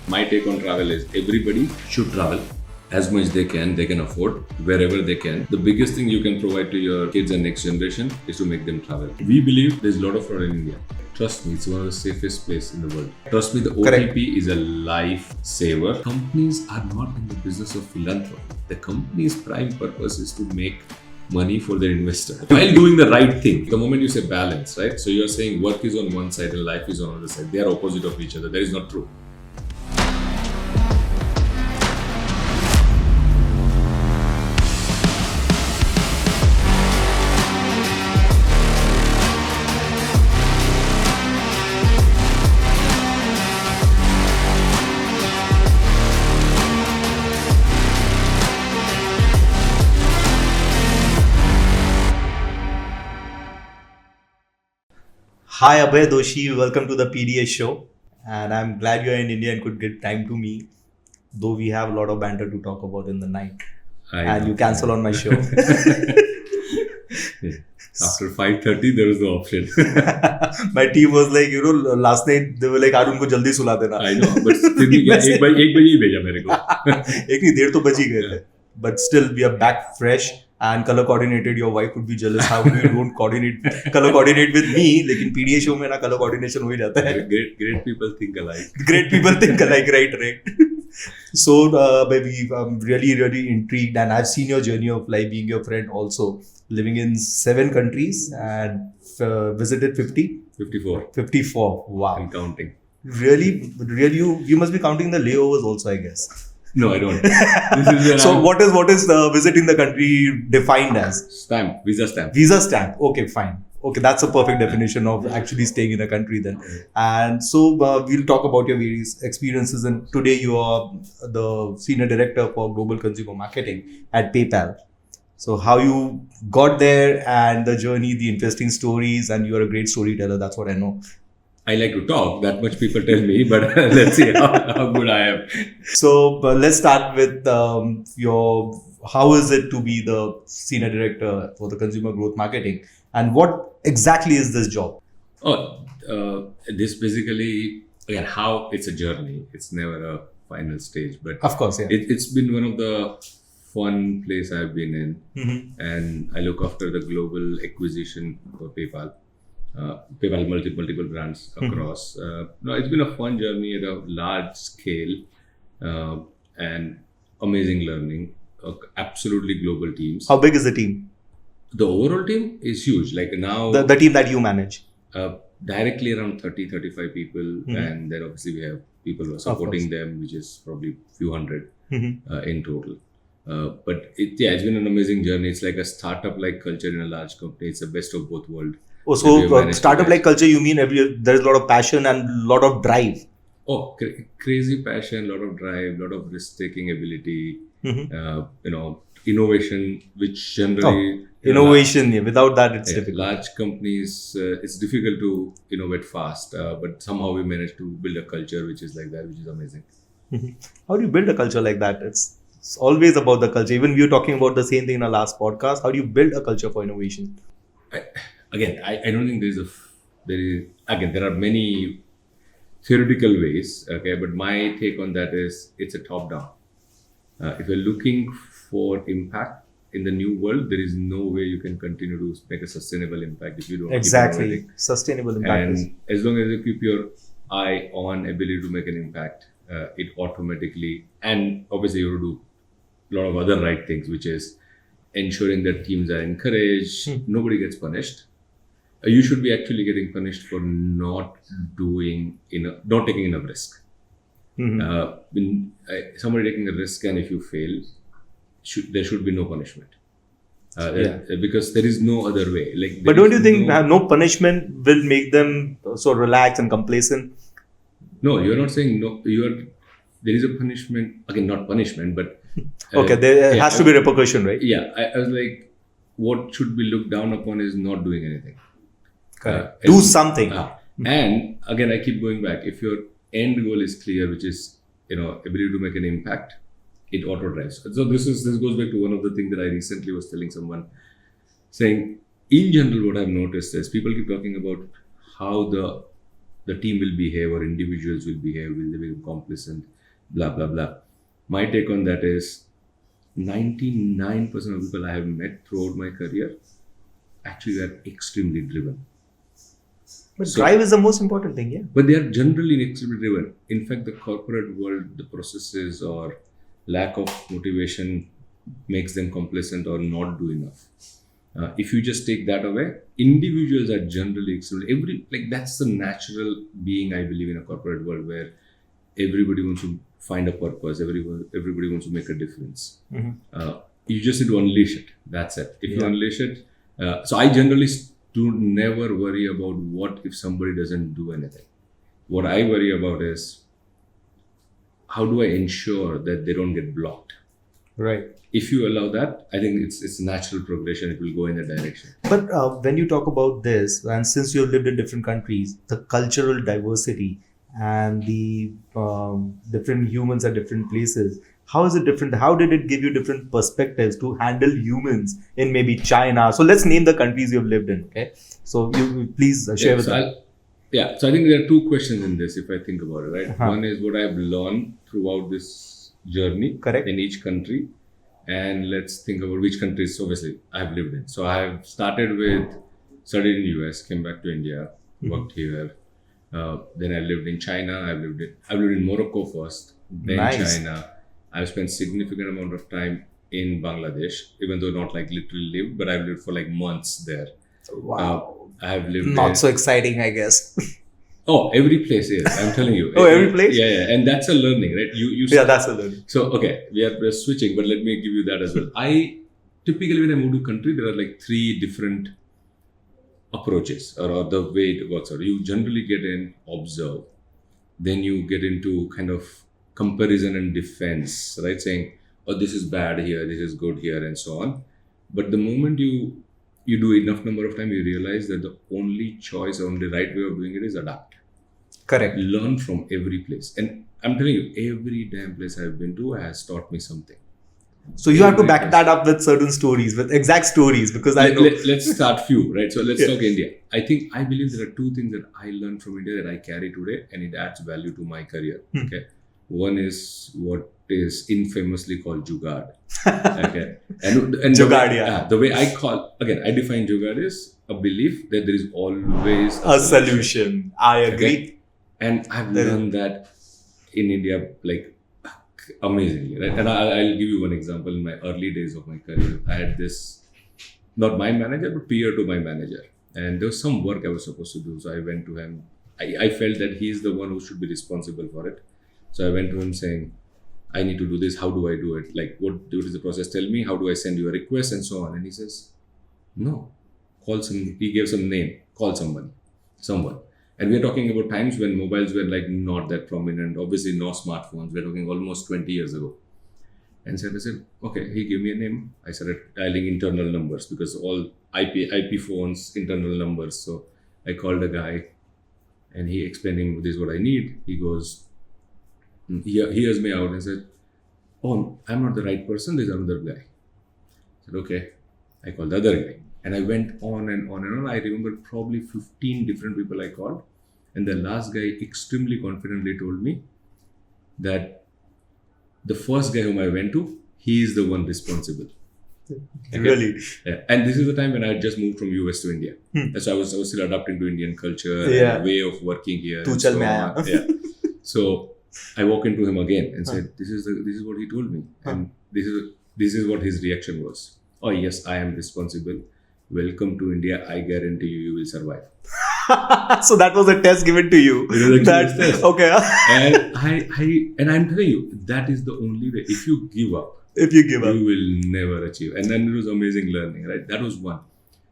My take on travel is everybody should travel as much they can afford, wherever they can. The biggest thing you can provide to your kids and next generation is to make them travel. We believe there's a lot of fraud in India. Trust me, it's one of the safest places in the world. Trust me, the OTP is a lifesaver. Companies are not in the business of philanthropy. The company's prime purpose is to make money for their investor while doing the right thing. The moment you say balance, right? So you're saying work is on one side and life is on the other side. They are opposite of each other. That is not true. Hi Abhay Doshi, welcome to the PDA Show, and I'm glad you're in India and could get time to me, though we have a lot of banter to talk about in the night. You cancel on my show. After 5:30, there was no option. My team was like, last night they were like, Arun ko jaldi sula dena. I know, but फिर भी क्या एक बजे ही भेजा मेरे को. एक नहीं डेढ़ तो बज ही गए थे. But still, we are back fresh. And color coordinated, your wife would be jealous how you don't color coordinate with me. लेकिन PDA show में ना color coordination हो ही जाता है. Great people think alike. Great people think alike, right. So, baby, I'm really intrigued, and I've seen your journey of life, being your friend also, living in 7 countries and visited 54. 54. Wow. And counting. Really, you must be counting the layovers also, I guess. No, I don't. This is so what is visiting the country defined as? Stamp, visa stamp. Visa stamp. Okay, fine. Okay, that's a perfect definition of actually staying in a country then. And so we'll talk about your various experiences. And today you are the senior director for global consumer marketing at PayPal. So how you got there and the journey, the interesting stories, and you're a great storyteller. That's what I know. I like to talk, that much people tell me, but let's see how good I am. So let's start with how is it to be the senior director for the consumer growth marketing, and what exactly is this job? This basically, again, how it's a journey. It's never a final stage, but of course, yeah. It's been one of the fun place I've been in, and I look after the global acquisition for PayPal. PayPal multiple brands across. It's been a fun journey at a large scale and amazing learning. Absolutely global teams. How big is the team? The overall team is huge. Like now, the team that you manage. Directly around 30-35 people, and then obviously we have people who are supporting them, which is probably few hundred in total. But it's been an amazing journey. It's like a startup-like culture in a large company. It's the best of both worlds. Oh, so startup-like culture, you mean there's a lot of passion and a lot of drive? Oh, crazy passion, a lot of drive, a lot of risk-taking ability, innovation, which generally... Innovation, without that it's difficult. Large companies, it's difficult to innovate fast, but somehow we managed to build a culture which is like that, which is amazing. How do you build a culture like that? It's always about the culture. Even we were talking about the same thing in our last podcast. How do you build a culture for innovation? I don't think there are many theoretical ways, okay, but my take on that is it's a top-down. If you're looking for impact in the new world, there is no way you can continue to make a sustainable impact if you don't. Exactly, sustainable impact. And as long as you keep your eye on ability to make an impact, it automatically, and obviously you have to do a lot of other right things, which is ensuring that teams are encouraged, nobody gets punished. You should be actually getting punished for not taking enough risk. When somebody taking a risk, and if you fail, there should be no punishment. Because there is no other way. But don't you think no punishment will make them so relaxed and complacent? No, you're not saying no. There is a punishment. Again, not punishment, but okay, there has to be repercussion, right? Yeah, I was like, what should be looked down upon is not doing anything. Do something. And again, I keep going back. If your end goal is clear, which is ability to make an impact, it auto drives. So this goes back to one of the things that I recently was telling someone, saying in general, what I've noticed is people keep talking about how the the team will behave or individuals will behave, will they become complacent, blah, blah, blah. My take on that is 99% of people I have met throughout my career actually are extremely driven. But drive is the most important thing, yeah. But they are generally extremely driven. In fact, the corporate world, the processes or lack of motivation makes them complacent or not do enough. If you just take that away, individuals are generally extremely, that's the natural being, I believe, in a corporate world where everybody wants to find a purpose, everybody wants to make a difference. You just need to unleash it. That's it. If you unleash it, so I generally do never worry about what if somebody doesn't do anything. What I worry about is how do I ensure that they don't get blocked? Right. If you allow that, I think it's natural progression. It will go in that direction. But when you talk about this, and since you have lived in different countries, the cultural diversity and the different humans at different places, how is it different? How did it give you different perspectives to handle humans in maybe China? So let's name the countries you've lived in. Okay, so you please share with us. So I think there are two questions in this if I think about it, right? One is what I've learned throughout this journey in each country, and let's think about which countries obviously I've lived in. So I've started with studied in US, came back to India, worked here. Then I lived in China. I've lived in Morocco first, then China. I've spent significant amount of time in Bangladesh, even though not like literally lived, but I've lived for like months there. Wow. I've lived not so exciting, I guess. Oh, every place is. I'm telling you. Every place? Yeah, and that's a learning, right? That's a learning. So, okay, we're switching, but let me give you that as well. I typically, when I move to country, there are like 3 different approaches or the way it works out. You generally get in, observe, then you get into kind of comparison and defense, right? Saying, oh, this is bad here, this is good here, and so on. But the moment you do enough number of time, you realize that the only choice, only right way of doing it is adapt. Correct. Learn from every place. And I'm telling you, every damn place I've been to has taught me something. So you have to back that up with certain stories, with exact stories, because I know. Let's start few, right? So let's talk India. I believe there are 2 things that I learned from India that I carry today, and it adds value to my career. Okay. One is what is infamously called Jugaad. Okay. And Jugaad, the way I define Jugaad is a belief that there is always a solution. I agree. Okay? And I've learned that in India, like, amazingly, right? And I'll give you one example. In my early days of my career, I had this, not my manager, but peer to my manager. And there was some work I was supposed to do. So I went to him. I felt that he's the one who should be responsible for it. So I went to him saying, I need to do this. How do I do it? Like, what is the process? Tell me. How do I send you a request and so on? And he says, no, he gave some name, call someone. And we're talking about times when mobiles were like not that prominent, obviously no smartphones. We're talking almost 20 years ago. And so I said, okay, he gave me a name. I started dialing internal numbers because all IP phones, internal numbers. So I called a guy and he explaining this is what I need. He goes, he hears me out and said, oh, I'm not the right person. There's another guy. I said, okay. I called the other guy. And I went on and on and on. I remember probably 15 different people I called. And the last guy extremely confidently told me that the first guy whom I went to, he is the one responsible. Okay? Really? Yeah. And this is the time when I had just moved from US to India. So I was still adapting to Indian culture and way of working here. So I walk into him again and said, this is what he told me. And this is what his reaction was. Oh yes, I am responsible. Welcome to India. I guarantee you will survive. So that was a test given to you. Okay. And I'm telling you, that is the only way. If you give up, you will never achieve. And then it was amazing learning, right? That was one.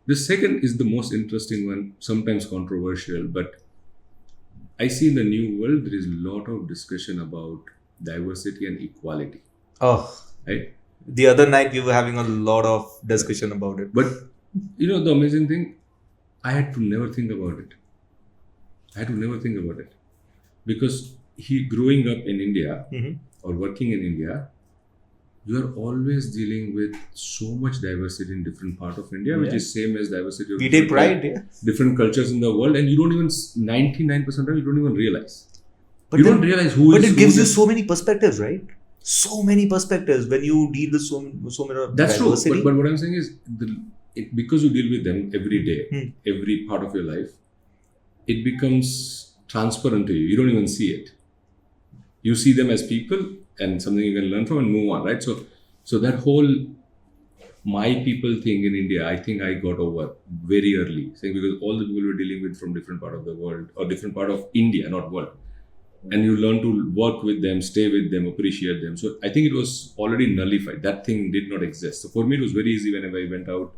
The second is the most interesting one, sometimes controversial, but I see in the new world, there is a lot of discussion about diversity and equality. Oh, right. The other night we were having a lot of discussion about it. But you know, the amazing thing, I had to never think about it. Because growing up in India or working in India, you are always dealing with so much diversity in different part of India, which is same as diversity of We take pride, different cultures in the world, and you don't even 99% of the time you don't even realize. But you don't realize who but is. But it gives you so many perspectives, right? So many perspectives when you deal with so many. That's diversity. true. But what I'm saying is, because you deal with them every day, every part of your life, it becomes transparent to you. You don't even see it. You see them as people and something you can learn from and move on, right? So that whole my people thing in India, I think I got over very early, saying because all the people we're dealing with from different part of the world or different part of India, not world. And you learn to work with them, stay with them, appreciate them. So I think it was already nullified. That thing did not exist. So for me, it was very easy whenever I went out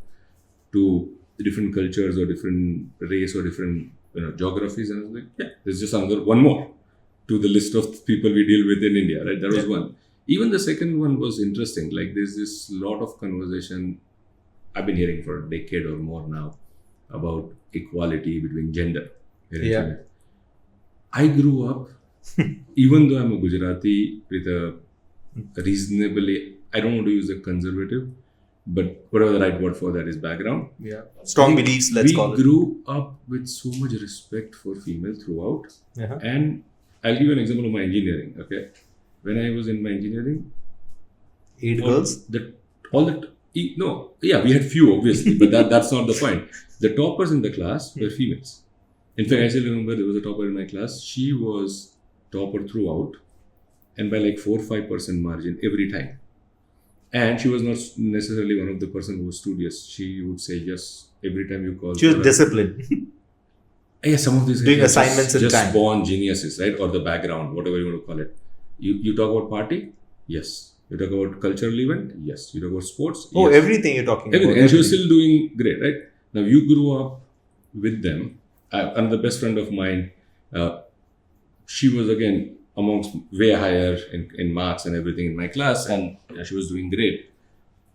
to different cultures or different race or different geographies, and I was like, yeah, there's just one more to the list of people we deal with in India, right? That was one. Even the second one was interesting. Like there's this lot of conversation I've been hearing for a decade or more now about equality between gender. I grew up, even though I'm a Gujarati with a reasonably, I don't want to use a conservative, but whatever the right word for that is, background. Yeah. Strong beliefs, let's call it. We grew up with so much respect for female throughout. And I'll give you an example of my engineering, okay? When I was in my engineering... 8 girls? We had few obviously, but that's not the point. The toppers in the class were females. In fact, I still remember there was a topper in my class. She was topper throughout and by like 4-5% margin every time. And she was not necessarily one of the person who was studious. She would say yes every time you call. She was disciplined. Yeah, some of these doing assignments in time. Just born geniuses, right? Or the background, whatever you want to call it. You talk about party? Yes. You talk about cultural event? Yes. You talk about sports? Oh, yes. Everything you're talking everything. about. And she was still doing great, right? Now, you grew up with them. Another best friend of mine, she was again amongst way higher in marks and everything in my class, and she was doing great.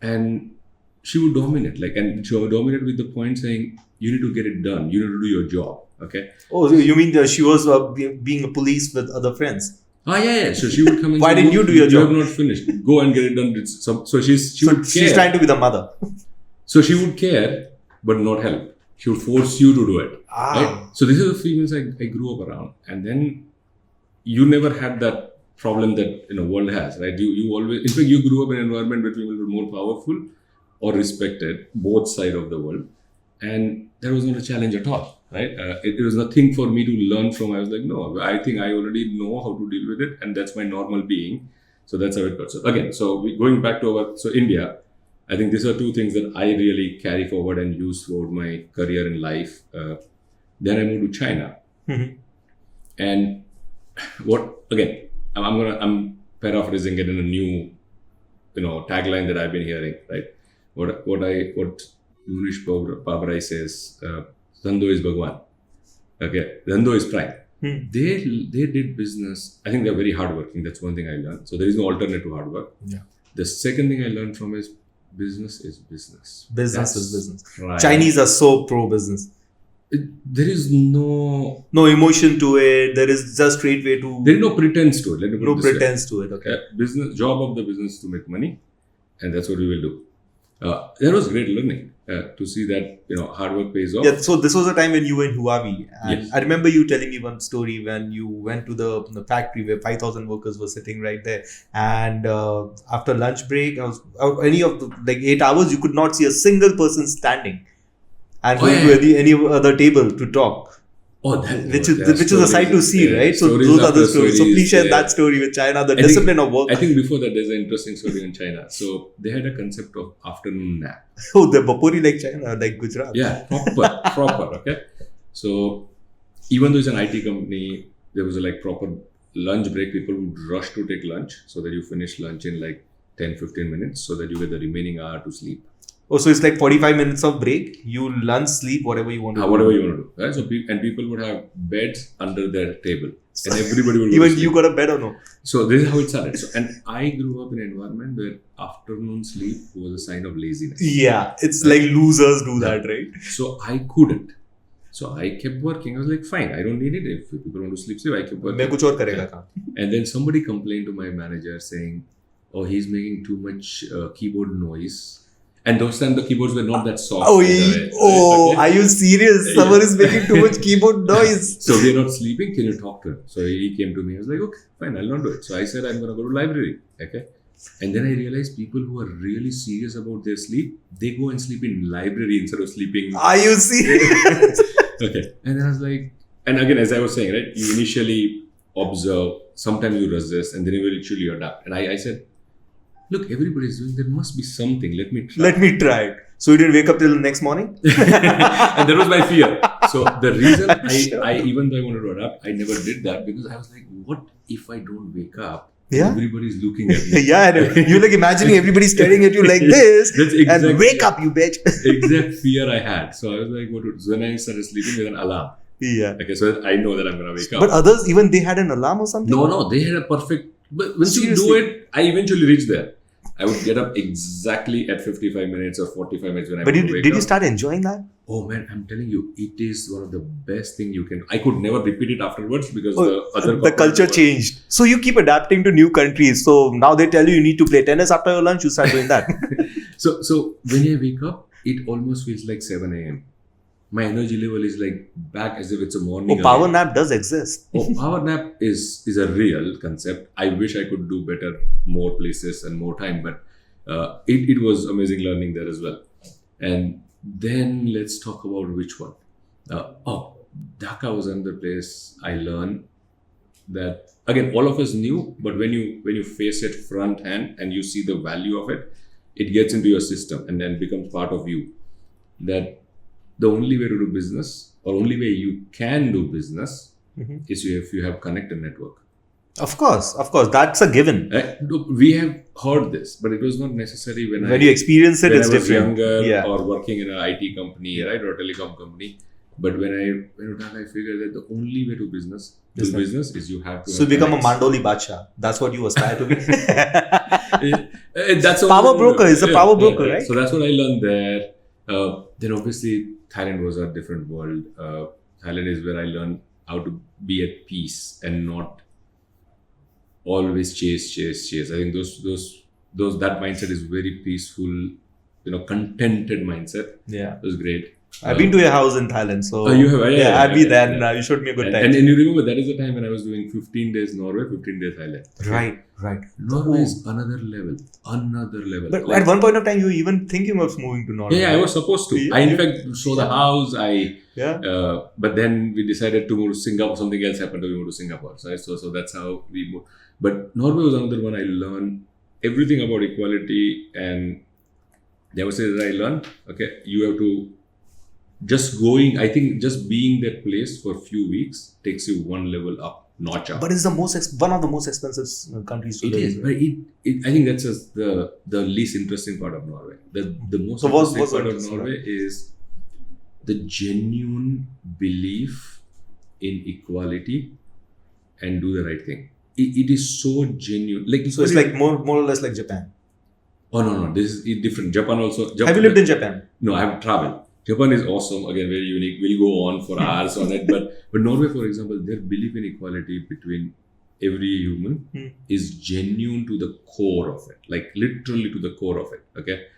And she would dominate, and she would dominate with the point saying, you need to get it done. You need to do your job, okay? Oh, you mean she was being a police with other friends? Yeah. So she would come and Why didn't you do your job? You have not finished. Go and get it done. So she would care. She's trying to be the mother. So she would care, but not help. She would force you to do it. Right? So these are the females I grew up around. And then you never had that problem that world has, right? You always, in fact, you grew up in an environment where people were more powerful or respected, both sides of the world. And there was not a challenge at all, right? It was nothing for me to learn from. I was like, no, I think I already know how to deal with it. And that's my normal being. So that's how it got. So again, going back to India, I think these are two things that I really carry forward and use throughout my career in life. Then I moved to China. And I'm paraphrasing it in a new, tagline that I've been hearing, right? What Munish Pabrai says, Dhando is Bhagwan. Okay, Dhando is prime. They did business. I think they're very hardworking. That's one thing I learned. So there is no alternate to hard work. Yeah. The second thing I learned from is business is business. Business is business. Right. Chinese are so pro business. There is no emotion to it. There is just straight way to. There is no pretense to it. Let me put no it this pretense way. to it. Okay. Business job of the business to make money, and that's what we will do. That was great learning to see that hard work pays off. Yeah. So this was a time when you were in Huawei, and Yes. I remember you telling me one story when you went to the factory where 5,000 workers were sitting right there, and after lunch break, any of the 8 hours, you could not see a single person standing and going to any other table to talk. Which is a sight to see, right? So those are the stories. So please share that story with China, the discipline of work. I think before that, there's an interesting story in China. So they had a concept of afternoon nap. Oh, the Bapori like China, like Gujarat. Yeah, proper, okay? So even though it's an IT company, there was a proper lunch break. People would rush to take lunch so that you finish lunch in 10-15 minutes so that you get the remaining hour to sleep. Oh, so it's 45 minutes of break. You lunch, sleep, whatever you want to do. Whatever you want to do. Right? So people would have beds under their table. And everybody would even you got a bed or no? So this is how it started. And I grew up in an environment where afternoon sleep was a sign of laziness. Yeah, it's like losers do that, right? So I couldn't. So I kept working. I was like, fine, I don't need it. If people want to sleep, I kept working. मैं कुछ और करेगा काम. And then somebody complained to my manager saying, oh, he's making too much keyboard noise. And those times the keyboards were not that soft. Oh, Okay? are you serious? Someone is making too much keyboard noise. So we're not sleeping. Can you talk to him? So he came to me. I was like, okay, fine, I'll not do it. So I said, I'm going to go to library. Okay. And then I realized people who are really serious about their sleep, they go and sleep in library instead of sleeping. Are you serious? Okay. And then I was like, and again, as I was saying, right, you initially observe, sometimes you resist, and then eventually you adapt. And I said, look, everybody's doing, there must be something. Let me try. Let me try it. So you didn't wake up till the next morning? And that was my fear. So the reason Sure. I even though I wanted to adapt, I never did that because I was like, what if I don't wake up? Yeah. Everybody's looking at me. Yeah, you're like imagining everybody staring at you like this. That's exactly, and wake up, you bitch. exact fear I had. So I was like, what? So then I started sleeping with an alarm. Yeah. Okay, so that I know that I'm gonna wake up. But others, even they had an alarm or something? No, they had a perfect. But once you do Seriously? it, I eventually reached there. I would get up exactly at 55 minutes or 45 minutes when I But would wake did up. you start enjoying that? Oh man, I'm telling you, it is one of the best thing you can. I could never repeat it afterwards because The culture changed. So you keep adapting to new countries. So now they tell you need to play tennis after your lunch, you start doing that. So when I wake up, it almost feels like 7 a.m. My energy level is like back as if it's a morning. Oh, power nap does exist. Oh, power nap is a real concept. I wish I could do better, more places and more time, but it was amazing learning there as well. And then let's talk about which one. Dhaka was another place I learned that again all of us knew, but when you face it front hand and you see the value of it, it gets into your system and then becomes part of you. That the only way to do business or only way you can do business is if you have connect and network. Of course. That's a given. Look, we have heard this, but it was not necessary when you experience it, when it's I was different. younger or working in an IT company, right, or a telecom company. But when I went to Dhaka, I figured that the only way to do business is you have to. So you become a Mandoli Bacha. That's what you aspire to be. That's power broker is a power broker, right? So that's what I learned there. Then obviously Thailand was a different world. Thailand is where I learned how to be at peace and not always chase. I think those that mindset is very peaceful, contented mindset. Yeah, it was great. I've been to your house in Thailand, so you have, yeah, I've been there. And you showed me a good time. And you remember that is the time when I was doing 15 days Norway, 15 days Thailand. Right. Norway is another level. But at one point of time, you were even thinking of moving to Norway. Yeah, I was supposed to. I in fact saw the house. But then we decided to move to Singapore. Something else happened. We moved to Singapore. So that's how we moved. But Norway was another one I learned everything about equality, and they would say that I learned. Okay, you have to. Just being that place for a few weeks takes you one level up, notch up. But it's one of the most expensive countries to live in. But I think that's just the least interesting part of Norway. The most interesting part of Norway is the genuine belief in equality and do the right thing. It is so genuine. So it's like more or less like Japan. Oh no, this is different. Japan also. Have you lived in Japan? No, I have traveled. Japan is awesome, again very unique. We'll go on for hours on it, but Norway, for example, their belief in equality between every human is genuine to the core of it, like literally to the core of it. Okay,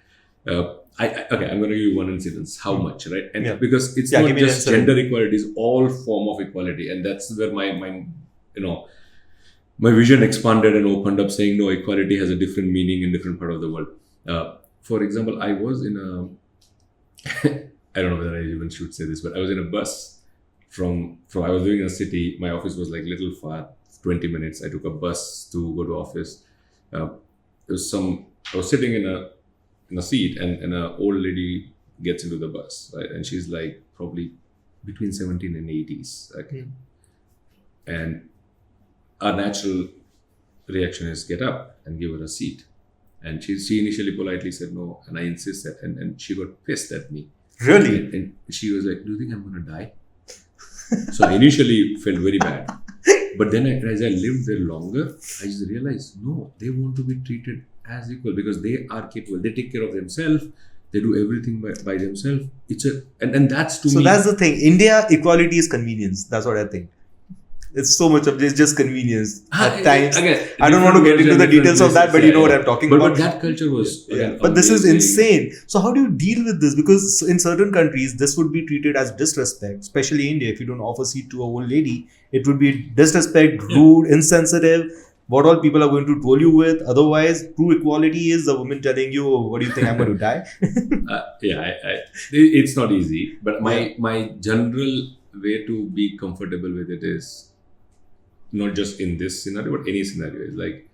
I'm going to give you one incidence. How much, right? And because it's not just gender equality; it's all form of equality, and that's where my vision expanded and opened up, saying no, equality has a different meaning in different part of the world. For example, I was in a I don't know whether I even should say this, but I was in a bus from I was living in a city. My office was like little far, 20 minutes. I took a bus to go to office. I was sitting in a seat, and an old lady gets into the bus, right? And she's like probably between 17 and 80s. Okay? And our natural reaction is get up and give her a seat. And she initially politely said no, and I insisted, and she got pissed at me. Really? And she was like, do you think I'm going to die? So I initially felt very bad. But then as I lived there longer, I just realized, no, they want to be treated as equal because they are capable. They take care of themselves. They do everything by themselves. And that's to me. So that's the thing. India, equality is convenience. That's what I think. It's so much of it's just convenience. At Yeah, times, again, I don't want to get into the details of that, but you know what I'm talking but about. But that culture was again, But this is amazing. insane. So how do you deal with this? Because in certain countries, this would be treated as disrespect, especially India. If you don't offer seat to a old lady, it would be disrespect, rude, insensitive. What all people are going to troll you with. Otherwise, true equality is the woman telling you, oh, "What do you think? I'm going to die." It's not easy. But my general way to be comfortable with it is not just in this scenario, but any scenario is like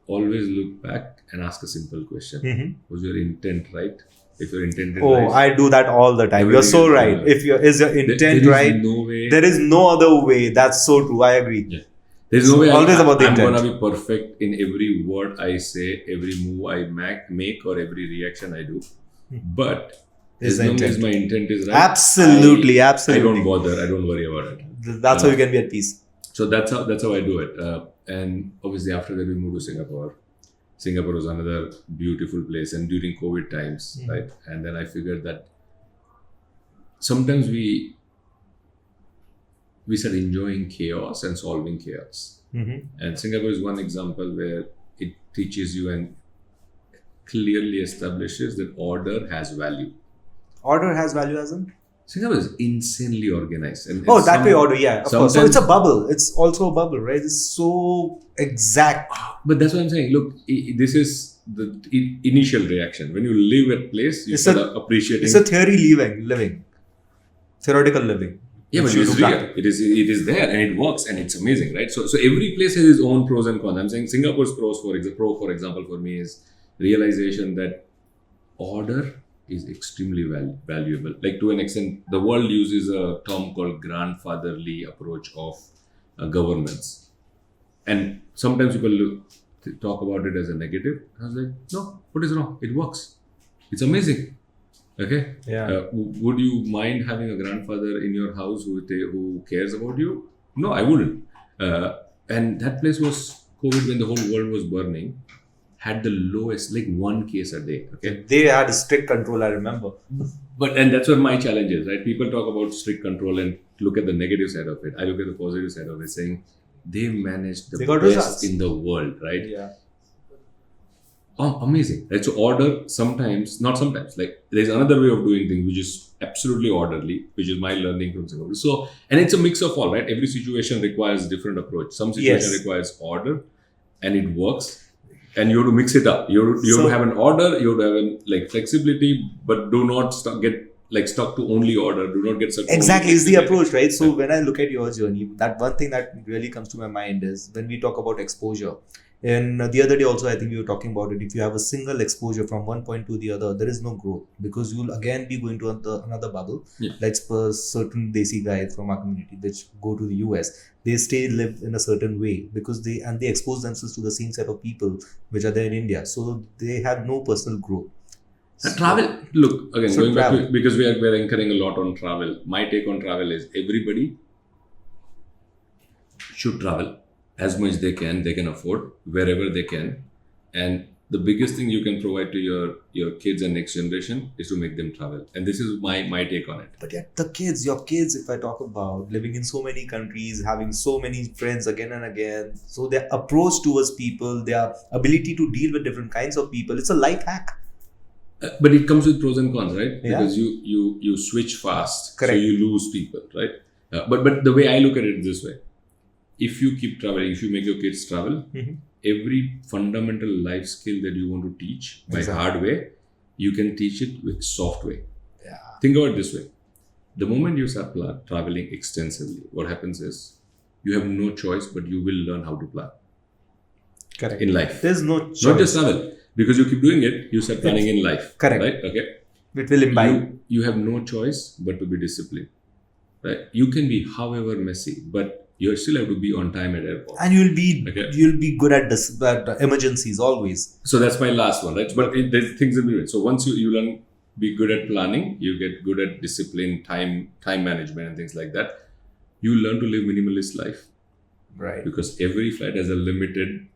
always look back and ask a simple question: Was your intent right? If your intent is right, I do that all the time. You're so right. If is your intent right, no way. there is no other way. That's so true. I agree. Yeah. There's no way always about the I'm intent. gonna be perfect in every word I say, every move I make, or every reaction I do. But as long as my intent is right, absolutely. I don't bother. I don't worry about it. That's how you can be at peace. So that's how I do it. And obviously after that we moved to Singapore. Singapore was another beautiful place, and during COVID times, right? And then I figured that sometimes we start enjoying chaos and solving chaos. And Singapore is one example where it teaches you and clearly establishes that order has value. Order has value as in? Singapore is insanely organized. And that way order, yeah. Of course. So it's a bubble. It's also a bubble, right? It's so exact. But that's what I'm saying. Look, this is the initial reaction. When you live at place, you start appreciating. It's a theory living. Theoretical living. Yeah, but it's real. It is there and it works and it's amazing, right? So every place has its own pros and cons. I'm saying Singapore's pro, for example, for me is realization that order is extremely valuable. Like to an extent, the world uses a term called grandfatherly approach of governance. And sometimes people talk about it as a negative. I was like, no, what is wrong? It works. It's amazing. Okay. Yeah. Would you mind having a grandfather in your house who cares about you? No, I wouldn't. And that place was COVID when the whole world was burning. Had the lowest, like 1 case a day. Okay. They had strict control, I remember. And that's where my challenge is, right? People talk about strict control and look at the negative side of it. I look at the positive side of it, saying they managed the best results in the world, right? Yeah. Oh, amazing. Right? So order not sometimes, like there's another way of doing things which is absolutely orderly, which is my learning from Singapore. So, and it's a mix of all, right? Every situation requires different approach. Some situation requires order and it works. And you have to mix it up. You have to have an order, you have to have flexibility, but do not get stuck to only order. Do not get stuck. Exactly, is the approach, right? So when I look at your journey, that one thing that really comes to my mind is when we talk about exposure. And the other day also, I think we were talking about it. If you have a single exposure from one point to the other, there is no growth because you'll again be going to another bubble. Yeah. Like certain Desi guys from our community which go to the US, they live in a certain way because they expose themselves to the same set of people which are there in India. So they have no personal growth. Travel, look, again, going back to, because we're anchoring a lot on travel. My take on travel is everybody should travel as much they can afford, wherever they can. And the biggest thing you can provide to your kids and next generation is to make them travel. And this is my take on it. But yet your kids, if I talk about living in so many countries, having so many friends again and again, so their approach towards people, their ability to deal with different kinds of people, it's a life hack. But it comes with pros and cons, right? Yeah. Because you switch fast, correct, so you lose people, right? But the way I look at it is this way. If you keep traveling, if you make your kids travel, every fundamental life skill that you want to teach by hard way, you can teach it with soft way. Yeah. Think about it this way. The moment you start traveling extensively, what happens is you have no choice, but you will learn how to plan. Correct. In life. There's no choice. Not just travel. Because you keep doing it, you start planning in life. Correct. Right? Okay. It will imbibe. You have no choice but to be disciplined. Right? You can be however messy, but you still have to be on time at airport. And you'll be good at this, at emergencies always. So that's my last one, right? But there's things in between. So once you learn, be good at planning, you get good at discipline, time management and things like that. You learn to live minimalist life. Right. Because every flight has a limited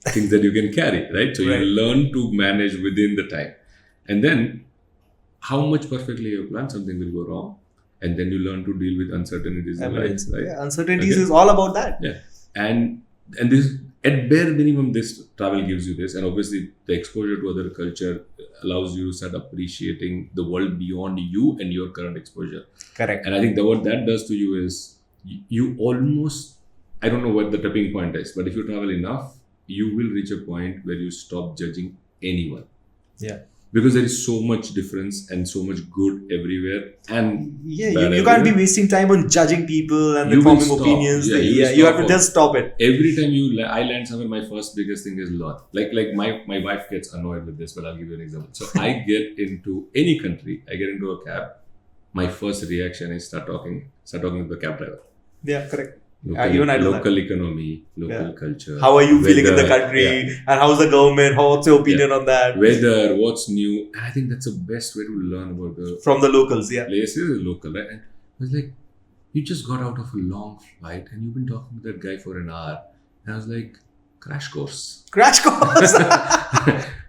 things that you can carry, right? So you learn to manage within the time. And then how much perfectly you plan, something will go wrong. and then you learn to deal with uncertainties in life, right? Yeah, uncertainties is all about that. Yeah, and this, at bare minimum, this travel gives you this, and obviously the exposure to other culture allows you to start appreciating the world beyond you and your current exposure. Correct. And I think that what that does to you is you almost, I don't know what the tipping point is, but if you travel enough, you will reach a point where you stop judging anyone. Yeah. Because there is so much difference and so much good everywhere, and Yeah, bad you can't be everywhere. wasting time on judging people and You will forming stop. opinions. Yeah, you will You have to stop. just stop it. Every time I land somewhere, my first biggest thing is learn. Like my wife gets annoyed with this, but I'll give you an example. So I get into any country, I get into a cab. My first reaction is start talking with the cab driver. Yeah, correct. Local, even I do local economy, local Yeah. culture. How are you feeling in the weather, country? yeah. And how's the government? What's your opinion on that? Weather, what's new. And I think that's the best way to learn about the From the locals, yeah. places is local, right? And I was like, you just got out of a long flight and you've been talking to that guy for an hour. And I was like, crash course. Crash course.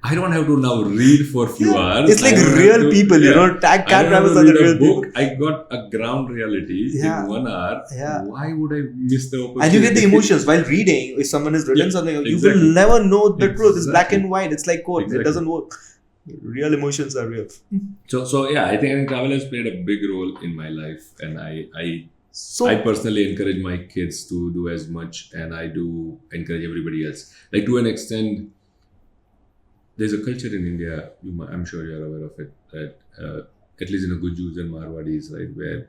I don't have to now read for a few hours. It's like I don't have real to- people, you yeah. know. Cab I don't have drivers to are the read a real book. people. I got a ground reality Yeah. in 1 hour. Yeah. Why would I miss the opportunity? And you get the emotions while reading. If someone has written Yeah, something, you exactly. will never know the truth. It's black Exactly. and white. It's like code. It Exactly. doesn't work. Real emotions are real. So yeah, I think travel has played a big role in my life, and I So personally encourage my kids to do as much, and I do encourage everybody else. Like to an extent, there's a culture in India, I'm sure you're aware of it, that at least in the Gujus and Marwadis, right, where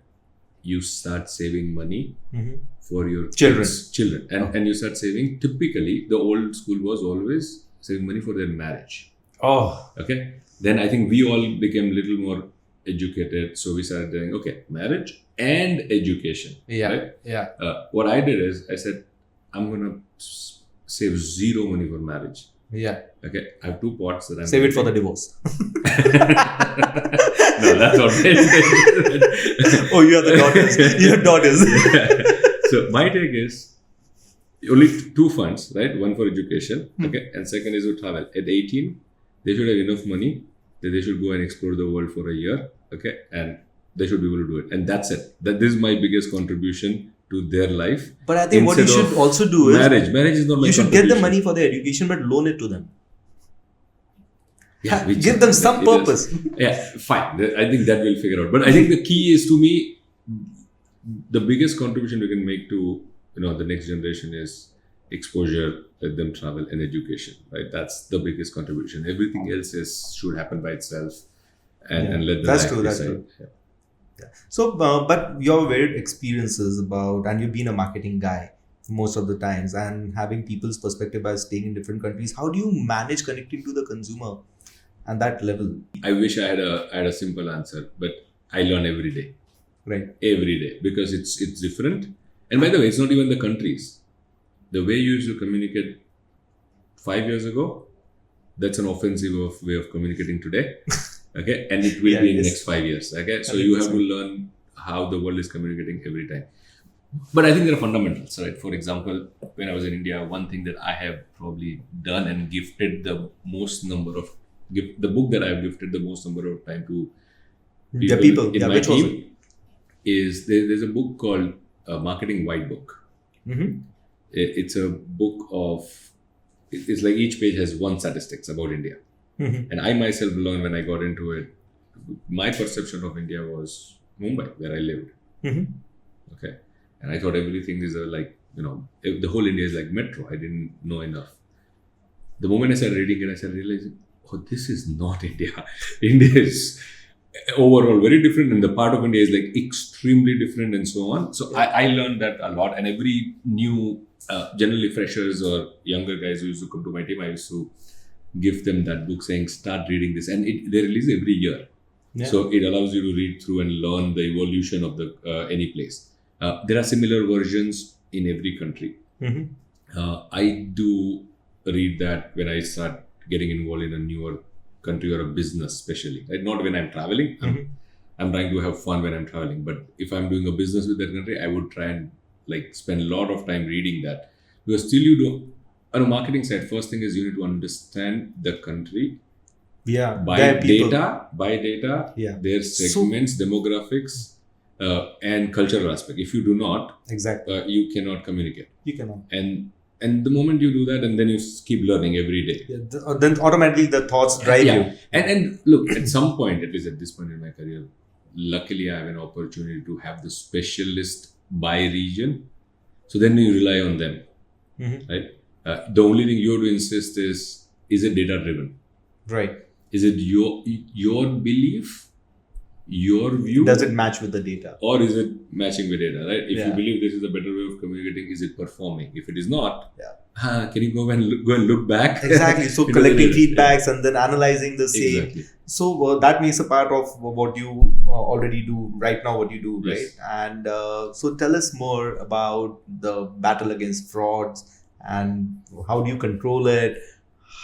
you start saving money Mhm. for your Children. children, and you start saving. Typically, the old school was always saving money for their marriage. Oh, Okay, then I think we all became a little more educated, so we started doing marriage and education. yeah, Right? yeah. What I did is I said I'm gonna save zero money for marriage. Yeah. Okay, I have 2 pots that I'm Save it for the divorce. No, that's not it. Oh, you are the daughters. You have daughters. So my take is only 2 funds, right? One for education, okay, and second is to travel. At 18, they should have enough money that they should go and explore the world for a year, okay, and they should be able to do it. And that's it. This is my biggest contribution to their life. But I think what you Instead should of also do is Marriage is not my you should get the contribution. money for their education, but loan it to them. Yeah, which Give them some it is. purpose. Yeah, fine. I think that will figure out. But I think the key is, to me, the biggest contribution we can make to the next generation is exposure, let them travel, and education. Right, that's the biggest contribution. Everything else should happen by itself, and let them. That's life true, that's decide. true. Yeah. So, but you have varied experiences about, and you've been a marketing guy most of the times, and having people's perspective by staying in different countries. How do you manage connecting to the consumer and that level? I wish I had a simple answer, but I learn every day. Right. Every day, because it's different. And by the way, it's not even the countries. The way you used to communicate 5 years ago, that's an offensive way of communicating today. Okay, and it will be in the next 5 years. Okay, so you have to learn how the world is communicating every time. But I think there are fundamentals, right? For example, when I was in India, one thing that I have probably done and gifted the most number of the book that I have gifted the most number of time to people in my which was it? team is there's a book called Marketing White Book. Mm-hmm. It's a book of, it's like each page has one statistics about India. Mm-hmm. And I myself learned when I got into it, my perception of India was Mumbai, where I lived. Mm-hmm. Okay. And I thought everything is the whole India is like metro. I didn't know enough. The moment I started reading it, I started realizing, this is not India. India is overall very different, and the part of India is like extremely different, and so on. So I learned that a lot. And every new, generally freshers or younger guys who used to come to my team, I used to give them that book saying, start reading this. And they release every year. Yeah. So it allows you to read through and learn the evolution of any place. There are similar versions in every country. Mm-hmm. I do read that when I start getting involved in a newer country or a business, especially. Right? Not when I'm traveling. Mm-hmm. I'm trying to have fun when I'm traveling. But if I'm doing a business with that country, I would try and spend a lot of time reading that. Because still you don't, on a marketing side, first thing is you need to understand the country. Yeah. By their people. data, Yeah. their segments, demographics, and cultural aspect. If you do not, Exactly. you cannot communicate. You cannot. And the moment you do that, and then you keep learning every day. Yeah, then automatically the thoughts drive you. And look, at some point, at least at this point in my career, luckily I have an opportunity to have the specialist by region. So then you rely on them, right? The only thing you have to insist is it data driven? Right. Is it your belief, your view? Does it match with the data? Or is it matching with data, right? If Yeah. you believe this is a better way of communicating, is it performing? If it is not, can you go and look back? Exactly. So into collecting the data. feedbacks and then analyzing the same. Exactly. So that makes a part of what you already do right now, what you do, Yes. right? And so tell us more about the battle against frauds and how do you control it?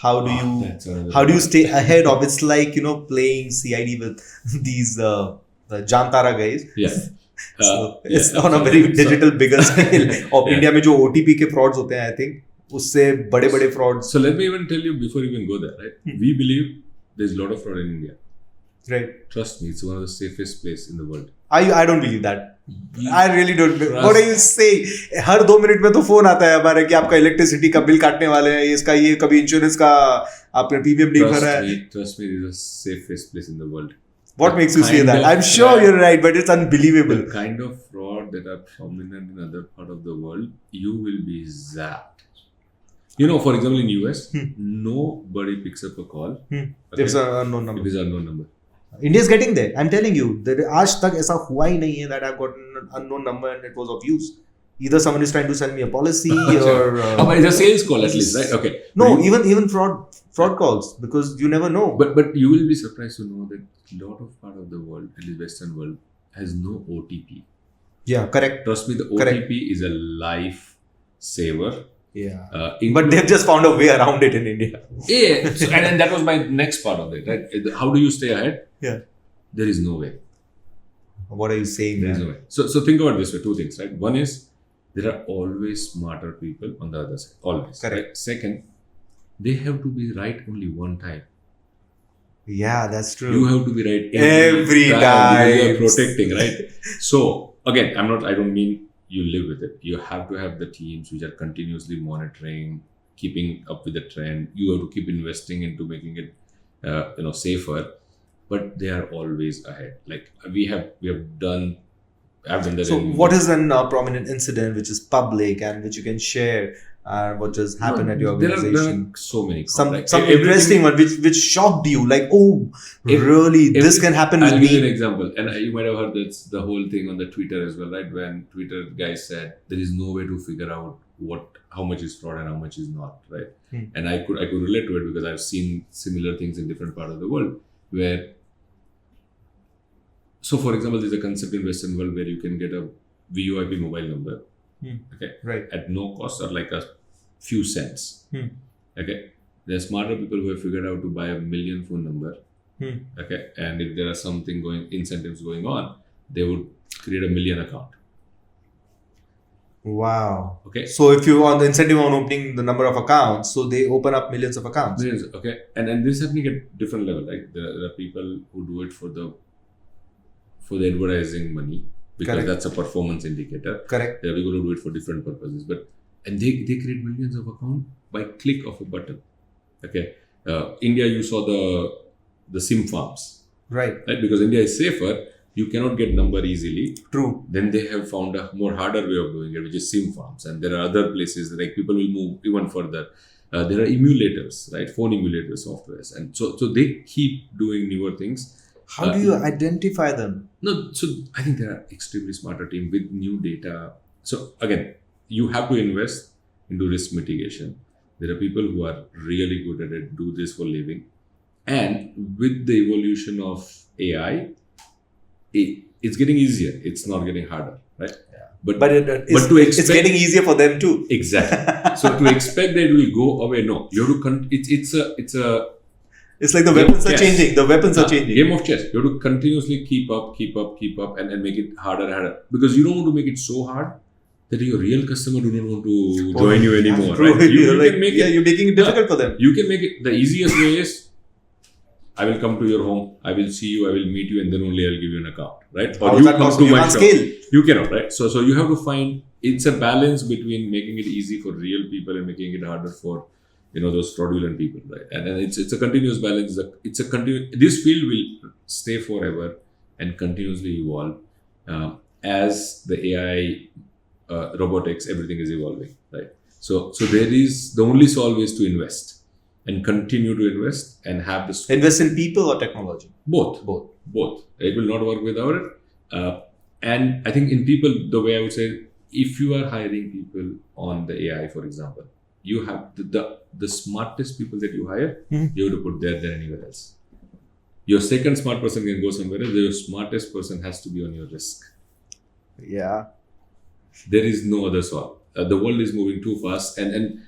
How do you stay ahead of? It's like playing CID with these Jantara guys. Yeah. So it's on a very digital bigger scale. और India में जो OTP के frauds होते हैं, I think उससे बड़े frauds. So let me even tell you before you even go there, right? We believe there's a lot of fraud in India. Right. Trust me, it's one of the safest place in the world. I don't believe that. I really don't. What are you saying? Her 2 minute में तो phone आता है हमारे कि आपका electricity का bill काटने वाले हैं, इसका ये कभी इंश्योरेंस का आपने प्रीमियम नहीं भरा है. Trust me, this is the safest place in the world. What makes you say that? I'm sure you're right, but it's unbelievable. The kind of fraud that are prominent in other part of the world, you will be zapped. For example, in US, nobody picks up a call. If it's an unknown number. If it's an unknown number. India is getting there. I'm telling you. आज तक ऐसा हुआ ही नहीं है that I've got an unknown number and it was of use. Either someone is trying to sell me a policy or... but it's a sales call at least, right? Okay. No, even fraud calls because you never know. But you will be surprised to know that a lot of part of the world, at least Western world, has no OTP. Yeah, correct. Trust me, the OTP is a life saver. Yeah. But they've just found a way around it in India. Yeah. So, and that was my next part of it, right? How do you stay ahead? Yeah. There is no way. What are you saying? There is no way. So think about it this way, 2 things, right? One is there are always smarter people on the other side. Always. Correct. Right? Second, they have to be right only one time. Yeah, that's true. You have to be right every time. You are protecting, right? So again, I don't mean you live with it. You have to have the teams which are continuously monitoring, keeping up with the trend. You have to keep investing into making it, safer. But they are always ahead. Like we have done. I've done that. So, what is an prominent incident which is public and which you can share? What just happened at your organization? There are so many. Some interesting one which shocked you. Like, really? This can happen with me. I'll give you an example. And you might have heard that's the whole thing on the Twitter as well, right? When Twitter guys said there is no way to figure out how much is fraud and how much is not, right? And I could relate to it because I've seen similar things in different parts of the world where. So, for example, there's a concept in Western world where you can get a VoIP mobile number, okay, right, at no cost or like a few cents, okay. There are smarter people who have figured out to buy a million phone number, okay, and if there are incentives going on, they would create a million account. Wow. Okay. So if you want the incentive on opening the number of accounts, so they open up millions of accounts. Millions, okay, and this is happening at different level. Like there are people who do it for the advertising money because Correct. that's a performance indicator. Correct. There are people who do it for different purposes, and they create millions of accounts by click of a button. Okay, India, you saw the SIM farms, right? Because India is safer, you cannot get number easily. True. Then they have found a more harder way of doing it, which is SIM farms, and there are other places like people will move even further. There are emulators, right? Phone emulator softwares, and so they keep doing newer things. How do you identify them? No, so I think there are extremely smarter team with new data. So again, you have to invest into risk mitigation. There are people who are really good at it, do this for living. And with the evolution of AI, it's getting easier. It's not getting harder, right? Yeah. But it's getting easier for them too. Exactly. So to expect that it will go away, no. You have to It's like the weapons are changing. The weapons are changing. Game of chess. You have to continuously keep up, and make it harder and harder. Because you don't want to make it so hard that your real customer do not want to join you anymore. Right? You're making it difficult for them. You can make it. The easiest way is I will come to your home, I will see you, I will meet you, and then only I'll give you an account, right? How Or is you that come possible? to You my can't shop. scale. You cannot, right? So you have to find, it's a balance between making it easy for real people and making it harder for, those fraudulent people, right? And it's a continuous balance. This field will stay forever and continuously evolve as the AI, robotics, everything is evolving, right? So there is, the only solve is to invest and continue to invest and have this. Invest in people or technology? Both. It will not work without it. And I think in people, the way I would say, if you are hiring people on the AI, for example, you have the smartest people that you hire, you have to put there than anywhere else. Your second smart person can go somewhere else. Your smartest person has to be on your risk. Yeah. There is no other solve. The world is moving too fast, and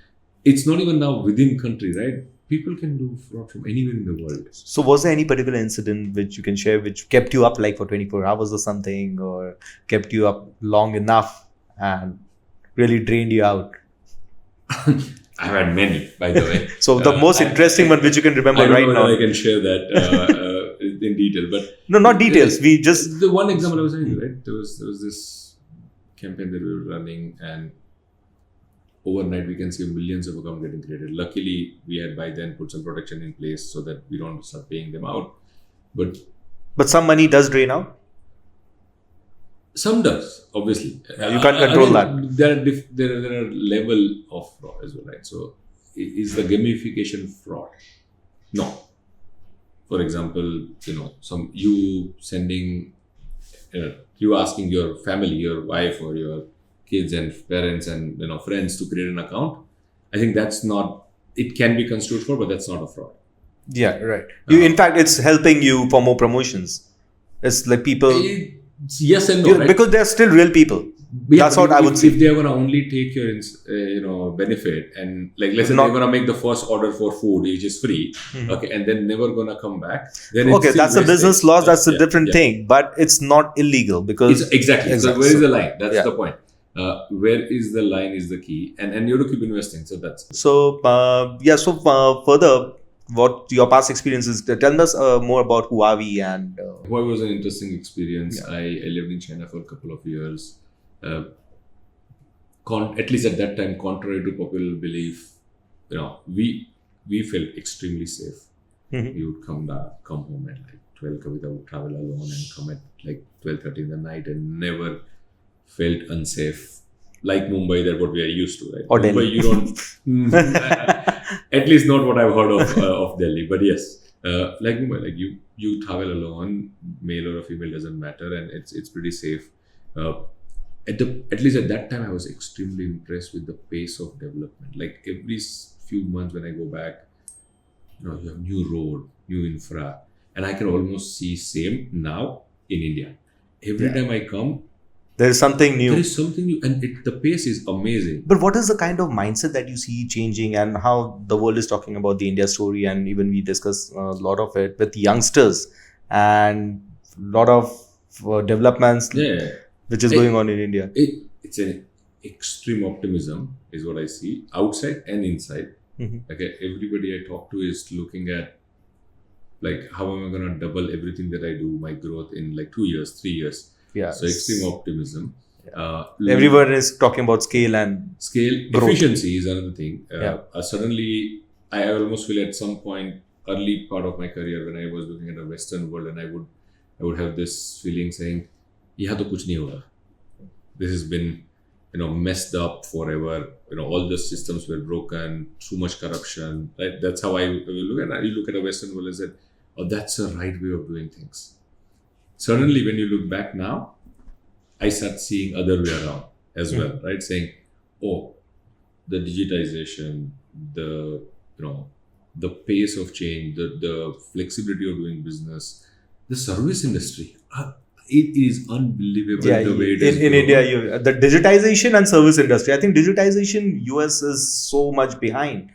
it's not even now within country, right? People can do fraud from anywhere in the world. So was there any particular incident which you can share which kept you up like for 24 hours or something, or kept you up long enough and really drained you out? I've had many, by the way. So the most interesting one which you can remember I don't right know now. whether I can share that in detail, but No, not details. We just the one example I was saying, right? There was this campaign that we were running, and overnight we can see millions of accounts getting created. Luckily, we had by then put some protection in place so that we don't start paying them out. But some money does drain out. Some does, obviously. You can't control that. There are level of fraud as well, right? So, is the gamification fraud? No. For example, you sending, you asking your family, your wife or your kids and parents and friends to create an account. I think that's not. It can be construed for, but that's not a fraud. Yeah, right. In fact, it's helping you for more promotions. It's like people. Yes and no, right? Because they're still real people. Yeah, that's what I would say. If they're gonna only take your benefit, and like let's say they're gonna make the first order for food, which is free, okay, and then never gonna come back. Then okay, that's a business loss. That's a different thing, but it's not illegal because exactly. So where is the line? That's the point. Where is the line is the key, and you have to keep investing. So that's so. Further, what your past experiences? Tell us more about Huawei and. Huawei was an interesting experience. Yeah. I lived in China for a couple of years. At least at that time, contrary to popular belief, we felt extremely safe. We would come home at like 12. Kavita would travel alone and come at like 12:30 in the night, and never felt unsafe. Like Mumbai, that's what we are used to, right? Or Mumbai, Delhi. you don't. At least not what I've heard of Delhi, but yes, like Mumbai, like you travel alone, male or female doesn't matter, and it's pretty safe. At least at that time, I was extremely impressed with the pace of development. Like every few months when I go back, you have new road, new infra, and I can almost see same now in India. Every time I come, there is something new. And the pace is amazing. But what is the kind of mindset that you see changing, and how the world is talking about the India story, and even we discuss a lot of it with youngsters and a lot of developments which is going on in India. It's an extreme optimism is what I see outside and inside. Okay, everybody I talk to is looking at like how am I going to double everything that I do, my growth in like 2 years, 3 years. Yeah. So extreme optimism. Everyone is talking about scale growth. Efficiency is another thing. Suddenly, I almost feel at some point, early part of my career when I was looking at the Western world, and I would have this feeling saying, "Yahan to kuch nahi hoga. This has been, messed up forever. All the systems were broken. Too much corruption. Right? That's how I look at it. You look at the Western world and said, oh, that's the right way of doing things." Suddenly, when you look back now, I start seeing other way around as well, right? Saying, oh, the digitization, the pace of change, the flexibility of doing business, the service industry, it is unbelievable the way it is. In India, the digitization and service industry, I think digitization, US is so much behind.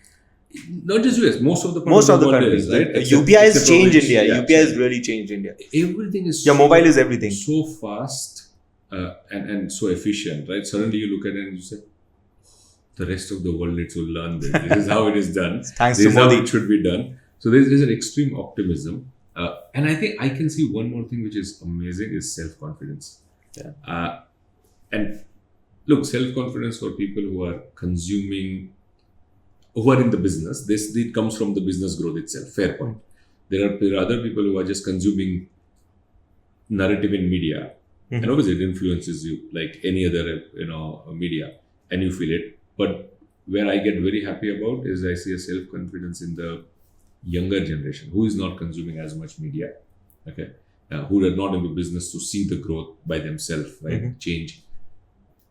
Not just US, most of the countries, right? UPI has changed India. UPI has really changed India. Everything is mobile is everything. So fast and so efficient, right? Suddenly you look at it and you say, the rest of the world needs to learn this. This is how it is done. Thanks this to is how Modi. it should be done. So there's an extreme optimism. And I think I can see one more thing which is amazing is self-confidence. And look, self-confidence for people who are consuming, who are in the business, it comes from the business growth itself. Fair point. There are other people who are just consuming narrative in media, and obviously it influences you like any other media, and you feel it. But where I get very happy about is I see a self-confidence in the younger generation who is not consuming as much media, okay, who are not in the business to see the growth by themselves, right, change.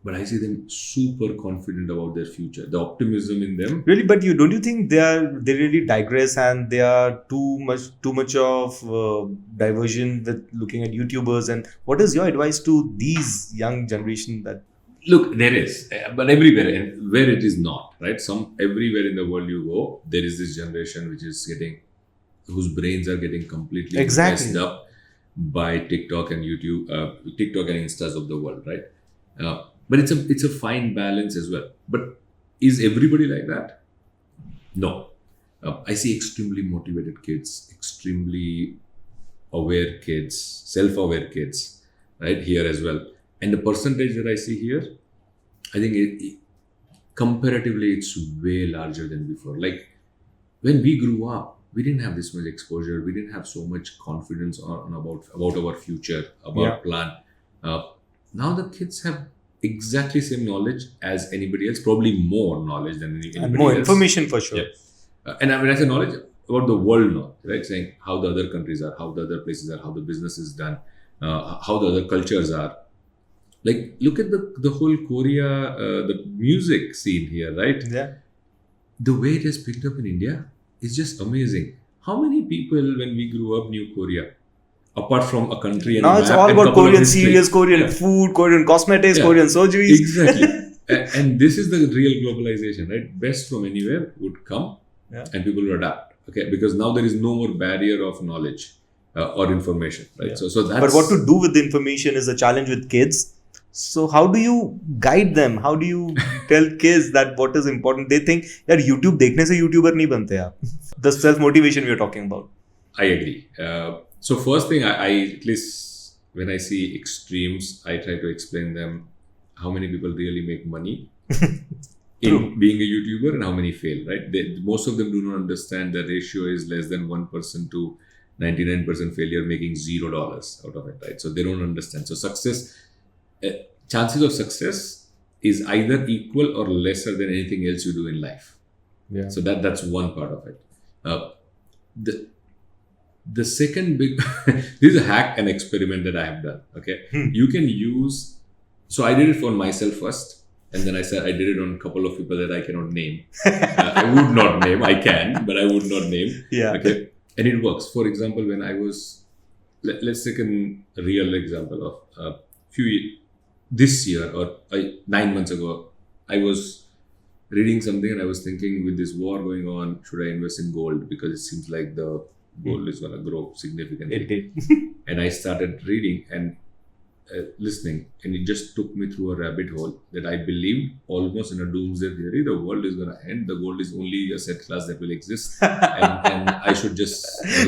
But I see them super confident about their future, the optimism in them. Really, but don't you think they really digress and they are too much of diversion with looking at YouTubers? And what is your advice to these young generation that? Look, there is, but everywhere, and where it is not, right? Everywhere in the world you go, there is this generation which is whose brains are getting completely messed up by TikTok and YouTube, TikTok and Instas of the world, right? But it's a fine balance as well. But is everybody like that? No. I see extremely motivated kids, extremely aware kids, self-aware kids, right, here as well. And the percentage that I see here, I think comparatively it's way larger than before. Like when we grew up, we didn't have this much exposure. We didn't have so much confidence about our future, about plan. Now the kids have exactly same knowledge as anybody else, probably more knowledge than anybody else. And more information for sure. Yeah. And when I say knowledge, about the world now, right? Saying how the other countries are, how the other places are, how the business is done, how the other cultures are. Like, look at the whole Korea, the music scene here, right? Yeah. The way it has picked up in India is just amazing. How many people, when we grew up, knew Korea? Apart from a country and now it's all about Korean series, Korean food, Korean cosmetics, Korean surgeries. Exactly. And this is the real globalization, right? Best from anywhere would come and people will adapt. Okay, because now there is no more barrier of knowledge or information, right? Yeah. So that's. But what to do with the information is a challenge with kids. So how do you guide them? How do you tell kids that what is important? They think, yaar, YouTube dekhne se YouTuber nahi bante yaar. The self-motivation we are talking about. I agree. So first thing, I at least when I see extremes, I try to explain them how many people really make money in being a YouTuber and how many fail, right? Most of them do not understand the ratio is less than 1% to 99% failure, making $0 out of it, right? So they don't understand. So success, chances of success is either equal or lesser than anything else you do in life. Yeah. So that's one part of it. The second big, this is a hack and experiment that I have done. Okay, you can use. So I did it for myself first, and then I said I did it on a couple of people that I cannot name. I would not name. I can, but I would not name. Yeah. Okay, and it works. For example, when I was, let's take a real example of this year or 9 months ago, I was reading something and I was thinking, with this war going on, should I invest in gold? Because it seems like the gold is going to grow significantly. It did. And I started reading and listening, and it just took me through a rabbit hole that I believed almost in a doomsday theory. The world is going to end. The gold is only a set class that will exist, and I should just.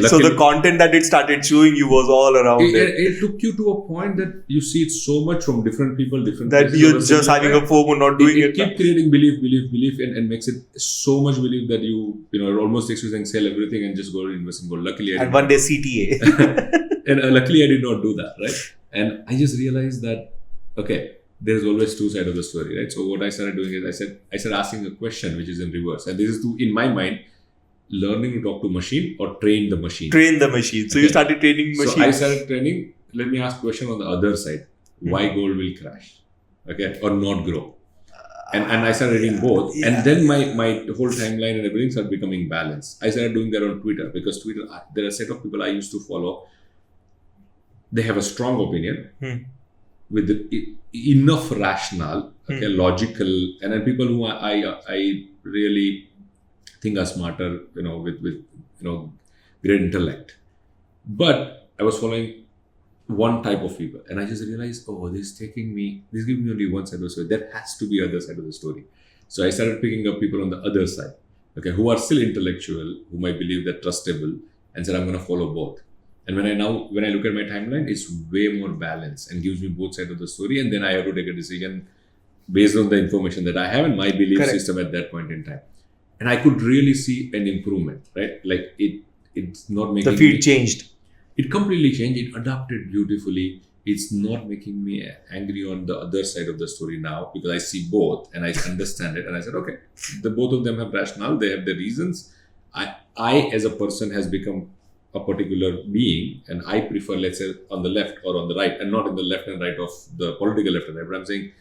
So the content that it started showing you was all around it took you to a point that you see it so much from different people, different. That you're just having a FOMO, not doing it. Keep creating belief, and makes it so much belief that it almost takes you saying sell everything and just go and invest in gold. Luckily, one day CTA. And luckily, I did not do that, right? And I just realized that, okay, there's always two sides of the story, right? So what I started doing is I started asking a question which is in reverse. And this is in my mind, learning to talk to machine or train the machine. Train the machine. So you started training machines. So I started training, let me ask a question on the other side. Why gold will crash, okay, or not grow? And I started reading both. Yeah. And then my whole timeline and everything started becoming balanced. I started doing that on Twitter because Twitter, there are a set of people I used to follow. They have a strong opinion with enough rationale, okay, logical, and then people who I really think are smarter, with great intellect. But I was following one type of people, and I just realized, this is giving me only one side of the story. There has to be other side of the story. So I started picking up people on the other side. okay, who are still intellectual, whom I believe they're trustable, and said I'm going to follow both. And when I look at my timeline, it's way more balanced and gives me both sides of the story, and then I have to take a decision based on the information that I have and my belief Correct. system at that point in time. And I could really see an improvement, right? Like it's not making The feed changed. It completely changed. It adapted beautifully. It's not making me angry on the other side of the story now because I see both and I understand it. And I said, okay, the both of them have rationale. They have the reasons. I as a person has become a particular being, and I prefer, let's say, on the left or on the right, and not in the left and right of the political left and right. But I'm saying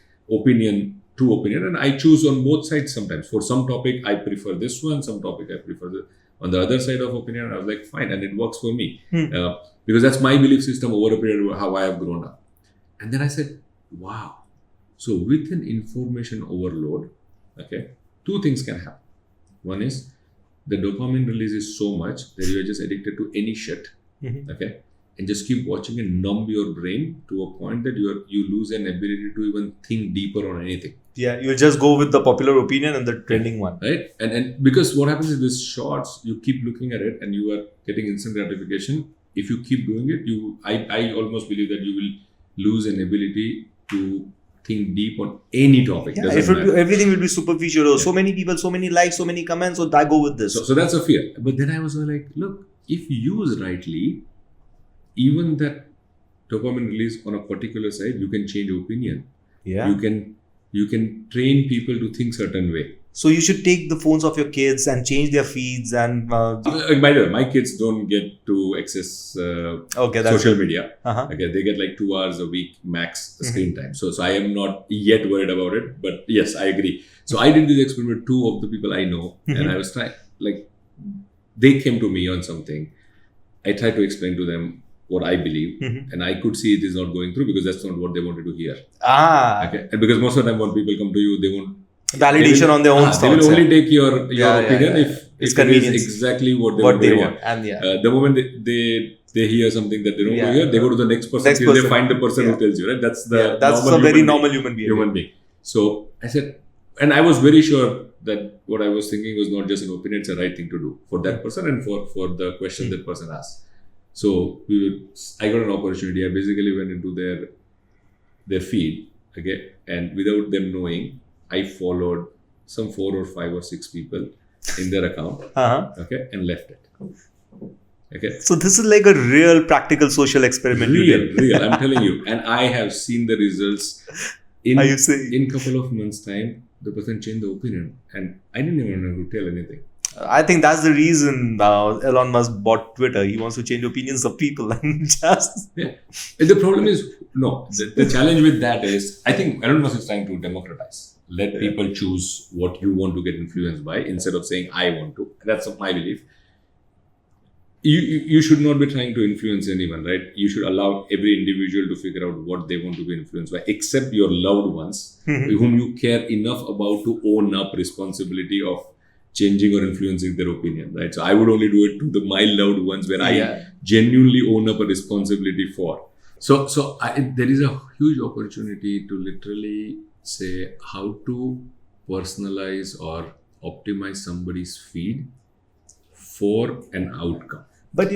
true opinion, and I choose on both sides sometimes. For some topic, I prefer this one. Some topic, I prefer on the other side of opinion. I was like, fine, and it works for me because that's my belief system over a period of how I have grown up. And then I said, wow. So with an information overload, okay, two things can happen. One is the dopamine release is so much that you are just addicted to any shit, okay, and just keep watching and numb your brain to a point that you lose an ability to even think deeper on anything. Yeah, you just go with the popular opinion and the trending one, right? And because what happens is these shorts, you keep looking at it and you are getting instant gratification. If you keep doing it, I almost believe that you will lose an ability to think deep on any topic. Yeah, everything will be superficial. Yeah. So many people, so many likes, so many comments. So I go with this. So that's a fear. But then I was like, look, if used rightly, even that dopamine release on a particular side, you can change opinion. Yeah. You can train people to think certain way. So you should take the phones of your kids and change their feeds and. By the way, my kids don't get to access social media. Okay, they get like 2 hours a week max screen time. So I am not yet worried about it. But yes, I agree. So I did this experiment with 2 of the people I know, and I was trying. Like, they came to me on something. I tried to explain to them what I believe, and I could see it is not going through because that's not what they wanted to hear. Okay, and because most of the time when people come to you, they want validation on their own thoughts. They will only take your opinion if it's it is exactly what they want to hear. And the moment they hear something that they don't want to hear, they go to the next person till they find the person who tells you, right? That's a very normal human being. So I said, and I was very sure that what I was thinking was not just an opinion, it's a right thing to do for that person and for the question that person asked. So I got an opportunity. I basically went into their feed, okay, and without them knowing, I followed some 4 or 5 or 6 people in their account, okay, and left it. Okay. So this is like a real practical social experiment. Real. I'm telling you, and I have seen the results. In a couple of months' time, the person changed the opinion, and I didn't even know to tell anything. I think that's the reason Elon Musk bought Twitter. He wants to change opinions of people and just... Yeah. The problem is, no, the challenge with that is, I think Elon Musk is trying to democratize. Let people choose what you want to get influenced by instead of saying, I want to. That's my belief. You should not be trying to influence anyone, right? You should allow every individual to figure out what they want to be influenced by, except your loved ones, whom you care enough about to own up responsibility of changing or influencing their opinion, right? So I would only do it to my loved ones where I genuinely own up a responsibility for. So there is a huge opportunity to literally say how to personalize or optimize somebody's feed for an outcome. But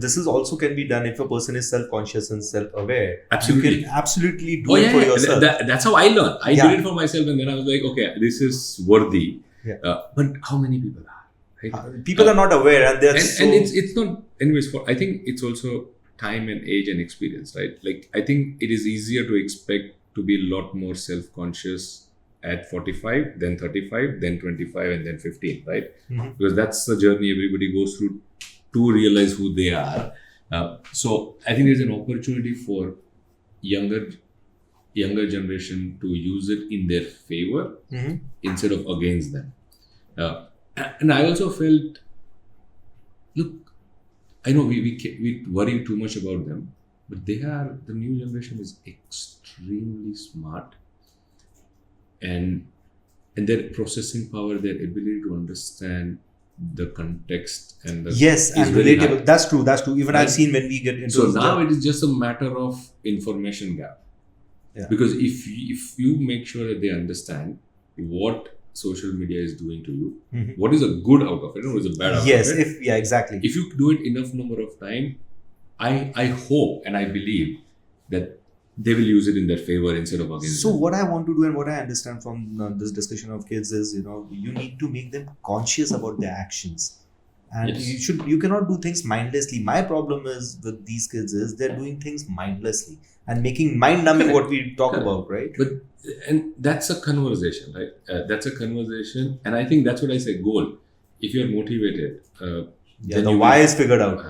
this is also can be done if a person is self-conscious and self-aware. Absolutely. You can absolutely do it for yourself. That's how I learned. I did it for myself, and then I was like, okay, this is worthy. Yeah. But how many people are? Right? People are not aware, and they're and it's not. Anyways, I think it's also time and age and experience, right? Like, I think it is easier to expect to be a lot more self-conscious at 45, then 35, then 25, and then 15, right? Because that's the journey everybody goes through to realize who they are. So I think there's an opportunity for younger generation to use it in their favor instead of against them. And I also felt, look, I know we worry too much about them, but the new generation is extremely smart, and their processing power, their ability to understand the context and and relatable. That's true. Even I've seen when we get into so now it is just a matter of information gap. Yeah. Because if you make sure that they understand what social media is doing to you. Mhm. What is a good out of it, and what is a bad out Yes, of it? exactly. If you do it enough number of time, I hope and I believe that they will use it in their favor instead of against So them. what I want to do and what I understand from this discussion of kids is, you need to make them conscious about their actions. And Yes. you cannot do things mindlessly. My problem is with these kids is they're doing things mindlessly and making mind numbing Correct. what we talk Correct. about, right? But and that's a conversation, right? That's a conversation, and I think that's what I say. Goal. If you're motivated, then The you why will- is figured out.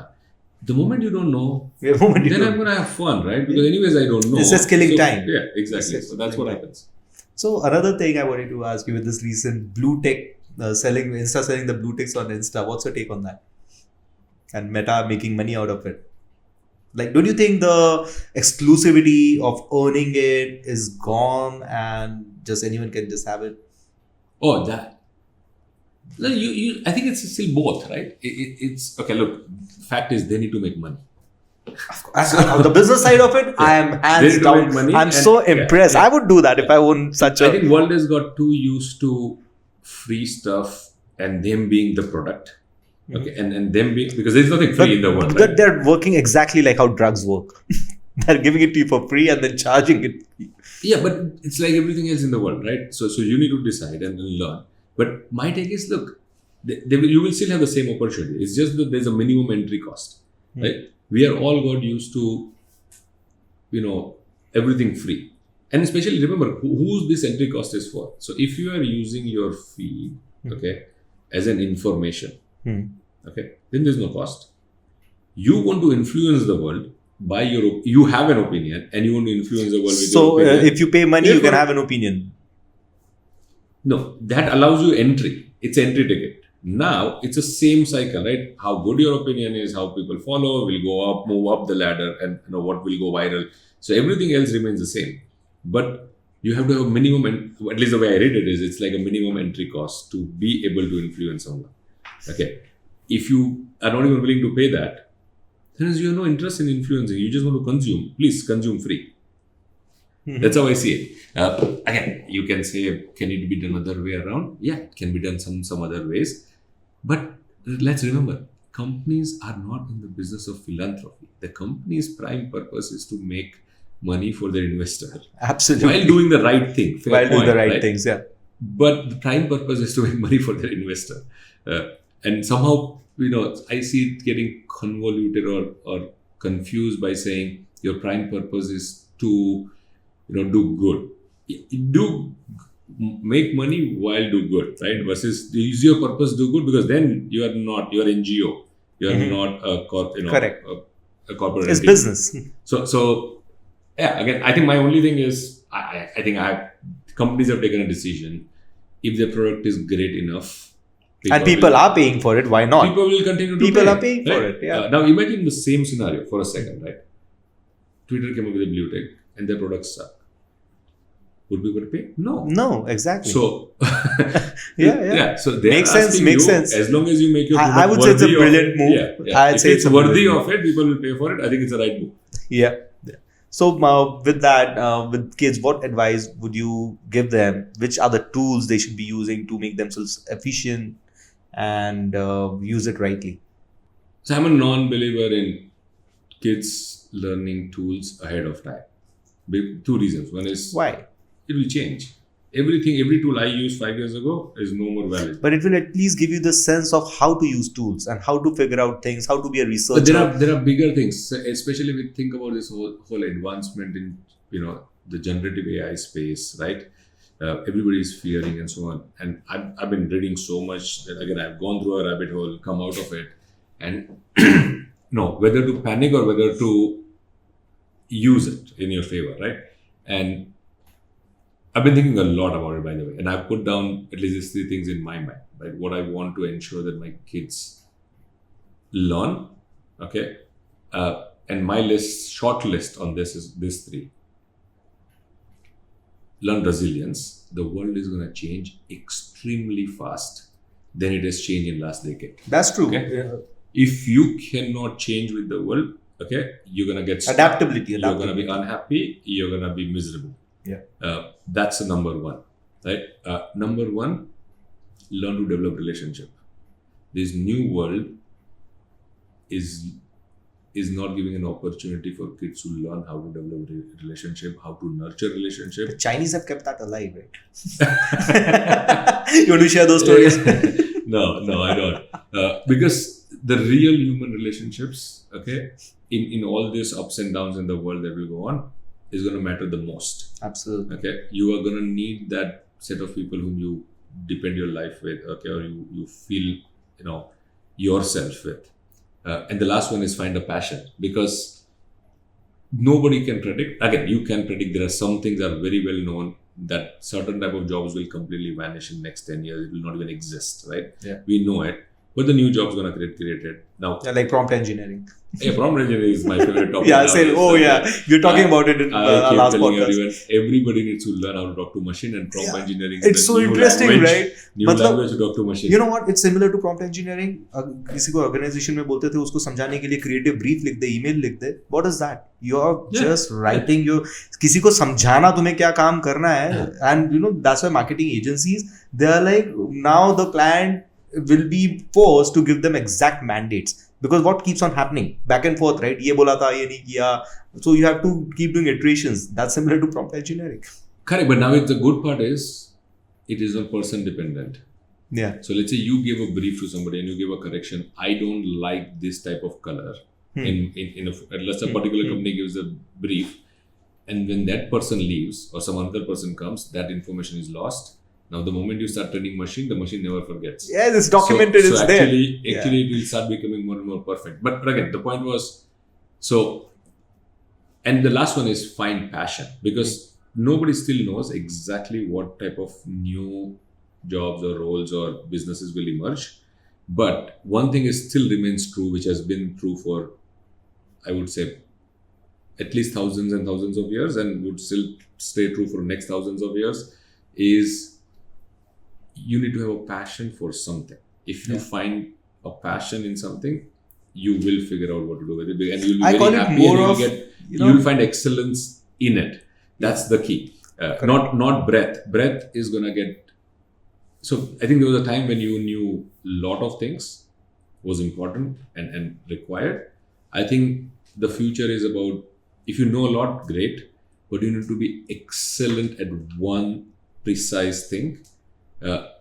The moment you don't know, The moment you then don't- I'm gonna have fun, right? Because anyways, I don't know. It's just killing So, time. Yeah, exactly. It's So that's killing what time. happens. So another thing I wanted to ask you with this recent blue tick selling the blue ticks on Insta. What's your take on that? And Meta making money out of it. Like, don't you think the exclusivity of earning it is gone and just anyone can just have it? Oh, that. No, I think it's still both, right? It's okay. Look, fact is they need to make money. On the business side of it, I am They hands need to down. make money I'm and- so yeah, impressed. yeah. I would do that if I owned such I a. think world has got too used to free stuff and them being the product. Okay, and them being, because there's nothing free in the world. But Right? they're working exactly like how drugs work. They're giving it to you for free and then charging it. Yeah, but it's like everything else in the world, right? So you need to decide and learn. But my take is, look, you will still have the same opportunity. It's just that there's a minimum entry cost, right? We are all got used to, everything free. And especially remember who's this entry cost is for. So if you are using your feed, okay, as an information, okay, then there's no cost. You want to influence the world by you have an opinion and you want to influence the world with So your opinion. if you pay money, you Therefore- can have an opinion. No, that allows you entry. It's entry ticket. Now it's the same cycle, right? How good your opinion is, how people follow, will go up, move up the ladder, and what will go viral. So everything else remains the same. But you have to have a minimum, and at least the way I read it is, it's like a minimum entry cost to be able to influence someone. Okay, if you are not even willing to pay that, then you have no interest in influencing. You just want to consume. Please consume free. That's how I see it. Again, you can say, can it be done other way around? Yeah, it can be done some other ways. But let's remember, companies are not in the business of philanthropy. The company's prime purpose is to make money for their investor Absolutely. while doing the right thing. Fair While doing point, the right things, yeah. But the prime purpose is to make money for their investor. And somehow, I see it getting convoluted or confused by saying your prime purpose is to, do good. Make money while do good, right? Versus is your purpose do good, because then you're NGO. You're not a Correct. a corporate It's entity. business. So yeah, again, I think my only thing is I think companies have taken a decision. If their product is great enough, And people are paying for it. Why not? people will continue to People pay, are paying for right? it, yeah. Now imagine the same scenario for a second, right? Twitter came up with a blue tick and their products suck. Would people pay? No. No, exactly. So yeah. So they Makes are sense, asking makes you, sense. as long as you make your product I would say it's a worthy of brilliant it, move. Yeah. I'd If say it's it's a worthy brilliant of it, people will pay for it. I think it's the right move. Yeah. So with that, with kids, what advice would you give them? Which are the tools they should be using to make themselves efficient and use it rightly? So I'm a non-believer in kids learning tools ahead of time. Two reasons. One is Why? it will change. Every tool I used 5 years ago is no more valid. But it will at least give you the sense of how to use tools and how to figure out things, how to be a But researcher. there are bigger things, especially if we think about this whole advancement in the generative AI space, right? Everybody is fearing and so on. And I've been reading so much that again I've gone through a rabbit hole, come out of it, and whether to panic or whether to use it in your favor, right? And I've been thinking a lot about it, by the way, and I've put down at least these 3 things in my mind, right? What I want to ensure that my kids learn, okay? And my short list on this is these 3. Learn resilience. The world is going to change extremely fast than it has changed in last decade. That's true. Okay. Yeah. If you cannot change with the world, okay, you're going to get stuck. Adaptability. You're going to be unhappy. You're going to be miserable. Yeah. That's the number 1, right? Number 1, learn to develop relationship. This new world is not giving an opportunity for kids to learn how to develop relationship, how to nurture relationship. The Chinese have kept that alive, right? You want to share those stories? No, I don't. Because the real human relationships, okay, in all these ups and downs in the world that will go on, is going to matter the most. Absolutely. Okay, you are going to need that set of people whom you depend your life with, okay, or you feel, yourself with. And the last one is find a passion, because nobody can predict. Again, you can predict. There are some things that are very well known that certain type of jobs will completely vanish in next 10 years. It will not even exist, right? Yeah. We know it. But the new job's going to get created. Now, Yeah, like prompt engineering. yeah, prompt engineering is my favorite topic. Yeah, you're talking about it in I keep last telling podcast. everyone, everybody needs to learn how to talk to machine, and prompt engineering is It's the so new interesting, language, right? New मतलब, language to talk to machine. You know what? It's similar to prompt engineering. किसी को organization में बोलते थे उसको समझाने के लिए creative brief लिख दे, email लिख दे. What is that? You're just writing your. किसी को समझाना तुम्हें क्या काम करना है, and that's why marketing agencies, they are like, now the client will be forced to give them exact mandates, because what keeps on happening back and forth, right? ये बोला था, ये नहीं किया, so you have to keep doing iterations. That's similar to prompt engineering. Correct, but now the good part is it is not person dependent. Yeah. So let's say you give a brief to somebody and you give a correction. I don't like this type of color. Unless a particular company gives a brief, and when that person leaves or some other person comes, that information is lost. Now, the moment you start training machine, the machine never forgets. Yeah, it's documented. So it's actually, there. Actually, it will start becoming more and more perfect. But again, the point was, and the last one is find passion, because nobody still knows exactly what type of new jobs or roles or businesses will emerge. But one thing is still remains true, which has been true for, I would say, at least thousands and thousands of years, and would still stay true for next thousands of years, is you need to have a passion for something. If you find a passion in something, you will figure out what to do with it, and you'll be very happy, and you'll find excellence in it. That's the key. Not breadth. Breadth is gonna get. So I think there was a time when you knew a lot of things was important and required. I think the future is about, if you know a lot, great, but you need to be excellent at one precise thing.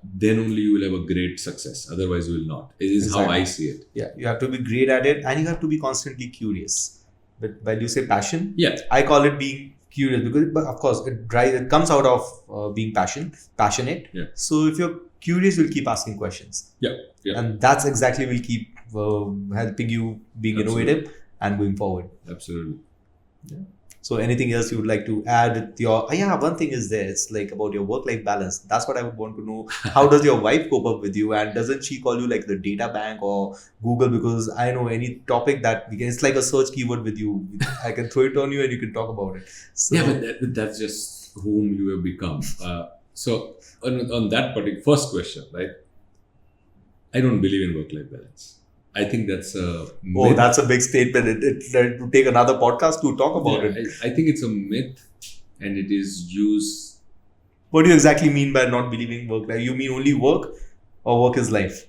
Then only you will have a great success. Otherwise, you will not. It is how I see it. Yeah, you have to be great at it, and you have to be constantly curious. But when you say passion, yeah, I call it being curious, because, but of course, it comes out of being passionate. Yeah. So if you're curious, you'll keep asking questions. Yeah. And that's exactly will keep helping you being innovative and going forward. Absolutely. Yeah. So anything else you would like to add with your, one thing is there, it's like about your work-life balance. That's what I would want to know. How does your wife cope up with you, and doesn't she call you like the data bank or Google? Because I know any topic that it's like a search keyword with you. I can throw it on you and you can talk about it. So, yeah, but that's just whom you have become. So on that particular first question, right? I don't believe in work-life balance. I think that's a myth. Oh, that's a big statement. It would take another podcast to talk about it. I think it's a myth, and it is used. What do you exactly mean by not believing work life? You mean only work, or work is life?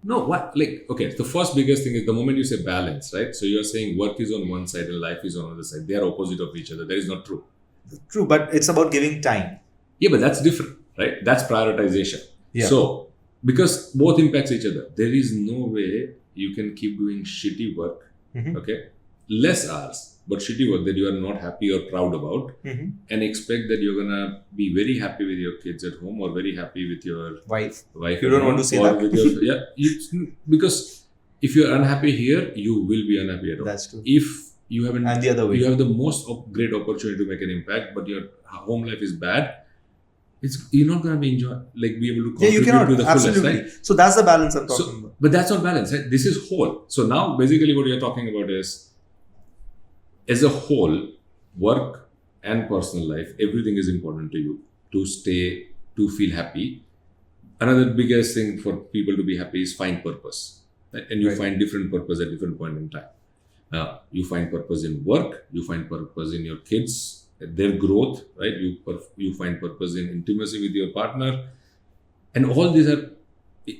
No, what? Okay, the first biggest thing is the moment you say balance, right? So you're saying work is on one side and life is on the other side. They are opposite of each other. That is not true. True, but it's about giving time. Yeah, but that's different, right? That's prioritization. Yeah. So, because both impacts each other, there is no way you can keep doing shitty work, okay? Less hours, but shitty work that you are not happy or proud about, and expect that you're gonna be very happy with your kids at home or very happy with your wife. You don't want to say that? Because if you're unhappy here, you will be unhappy at home. That's true. If you haven't, and the other way, you have the most great opportunity to make an impact, but your home life is bad. You're not going to be be able to contribute to the fullest, right? So that's the balance I'm talking about. But that's not balance, right? This is whole. So now basically what you're talking about is, as a whole, work and personal life, everything is important to you to feel happy. Another biggest thing for people to be happy is find purpose. Right? And you find different purpose at different point in time. You find purpose in work, you find purpose in your kids, their growth, right? You find purpose in intimacy with your partner, and all these are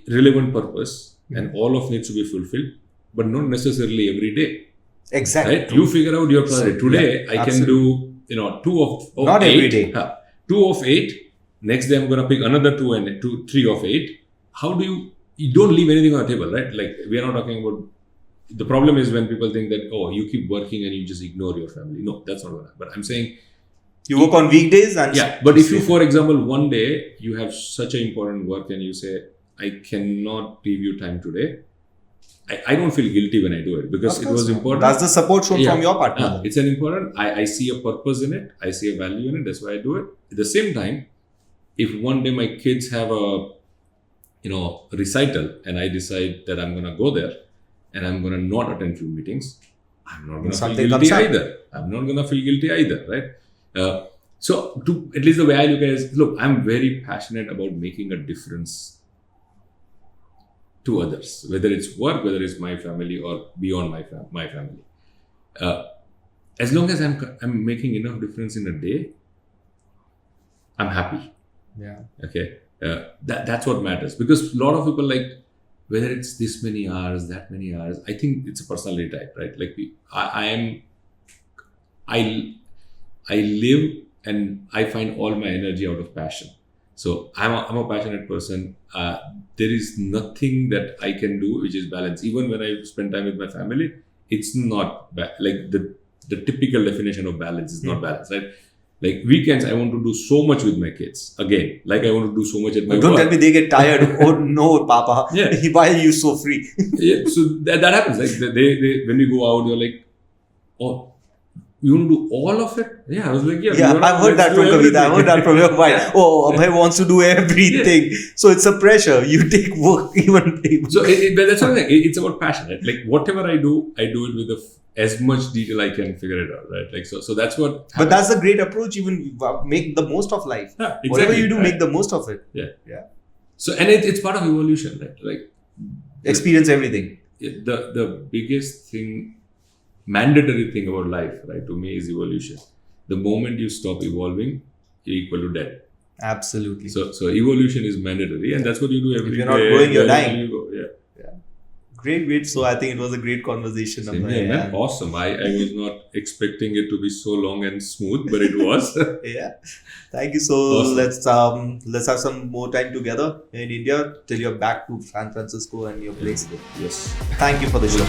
relevant purpose and all of needs to be fulfilled, but not necessarily every day. Exactly. Right? You figure out your priority. Today, I can do 2 of Not 8. every day. 2 of 8. Next day, I'm going to pick another 2 and 3 of 8. How do you don't leave anything on the table, right? Like, we are not talking about, the problem is when people think that, oh, you keep working and you just ignore your family. No, that's not what I, but I'm saying, you work on weekdays and but if you, for example, one day you have such an important work and you say, I cannot give you time today, I don't feel guilty when I do it because it was important. That's the support shown from your partner. It's an important, I see a purpose in it, I see a value in it, that's why I do it. At the same time, if one day my kids have a recital and I decide that I'm going to go there and I'm going to not attend few meetings, I'm not going to feel guilty either. I'm not going to feel guilty either, right? So at least the way I look at it is, look, I'm very passionate about making a difference to others, whether it's work, whether it's my family or beyond my family. As long as I'm making enough difference in a day, I'm happy. Yeah. Okay. That's what matters, because a lot of people, like, whether it's this many hours, that many hours, I think it's a personality type, right? Like, I live and I find all my energy out of passion. So I'm a passionate person. There is nothing that I can do which is balanced. Even when I spend time with my family, it's not like the typical definition of balance is not balance, right? Like, weekends, I want to do so much with my kids. Again, like, I want to do so much at my work. Don't tell me they get tired. Oh no, Papa. Yeah. Why are you so free? Yeah. So that happens. Like, they when we go out, they're like, oh, you want to do all of it? Yeah. I was like, yeah. I've heard that from Kavita. I've heard that from your wife. Oh, Abhay wants to do everything. Yeah. So it's a pressure. You take work even. So but that's what I'm saying. It's about passion, right? Like, whatever I do it with as much detail I can figure it out, right? Like, so that's what happens. But that's a great approach. Even make the most of life. Yeah, exactly. Whatever you do, make the most of it. Yeah. So, and it's part of evolution, right? Like, experience everything. The biggest thing, mandatory thing about life, right, to me, is evolution. The moment you stop evolving, you're equal to dead. Absolutely. So evolution is mandatory, and that's what you do every day. If you're not growing, you're dying. You go. Yeah. Great. So I think it was a great conversation. Man. Awesome. I was not expecting it to be so long and smooth, but it was. Yeah. Thank you. So awesome. let's have some more time together in India till you're back to San Francisco and your place. Yes. Thank you for the show.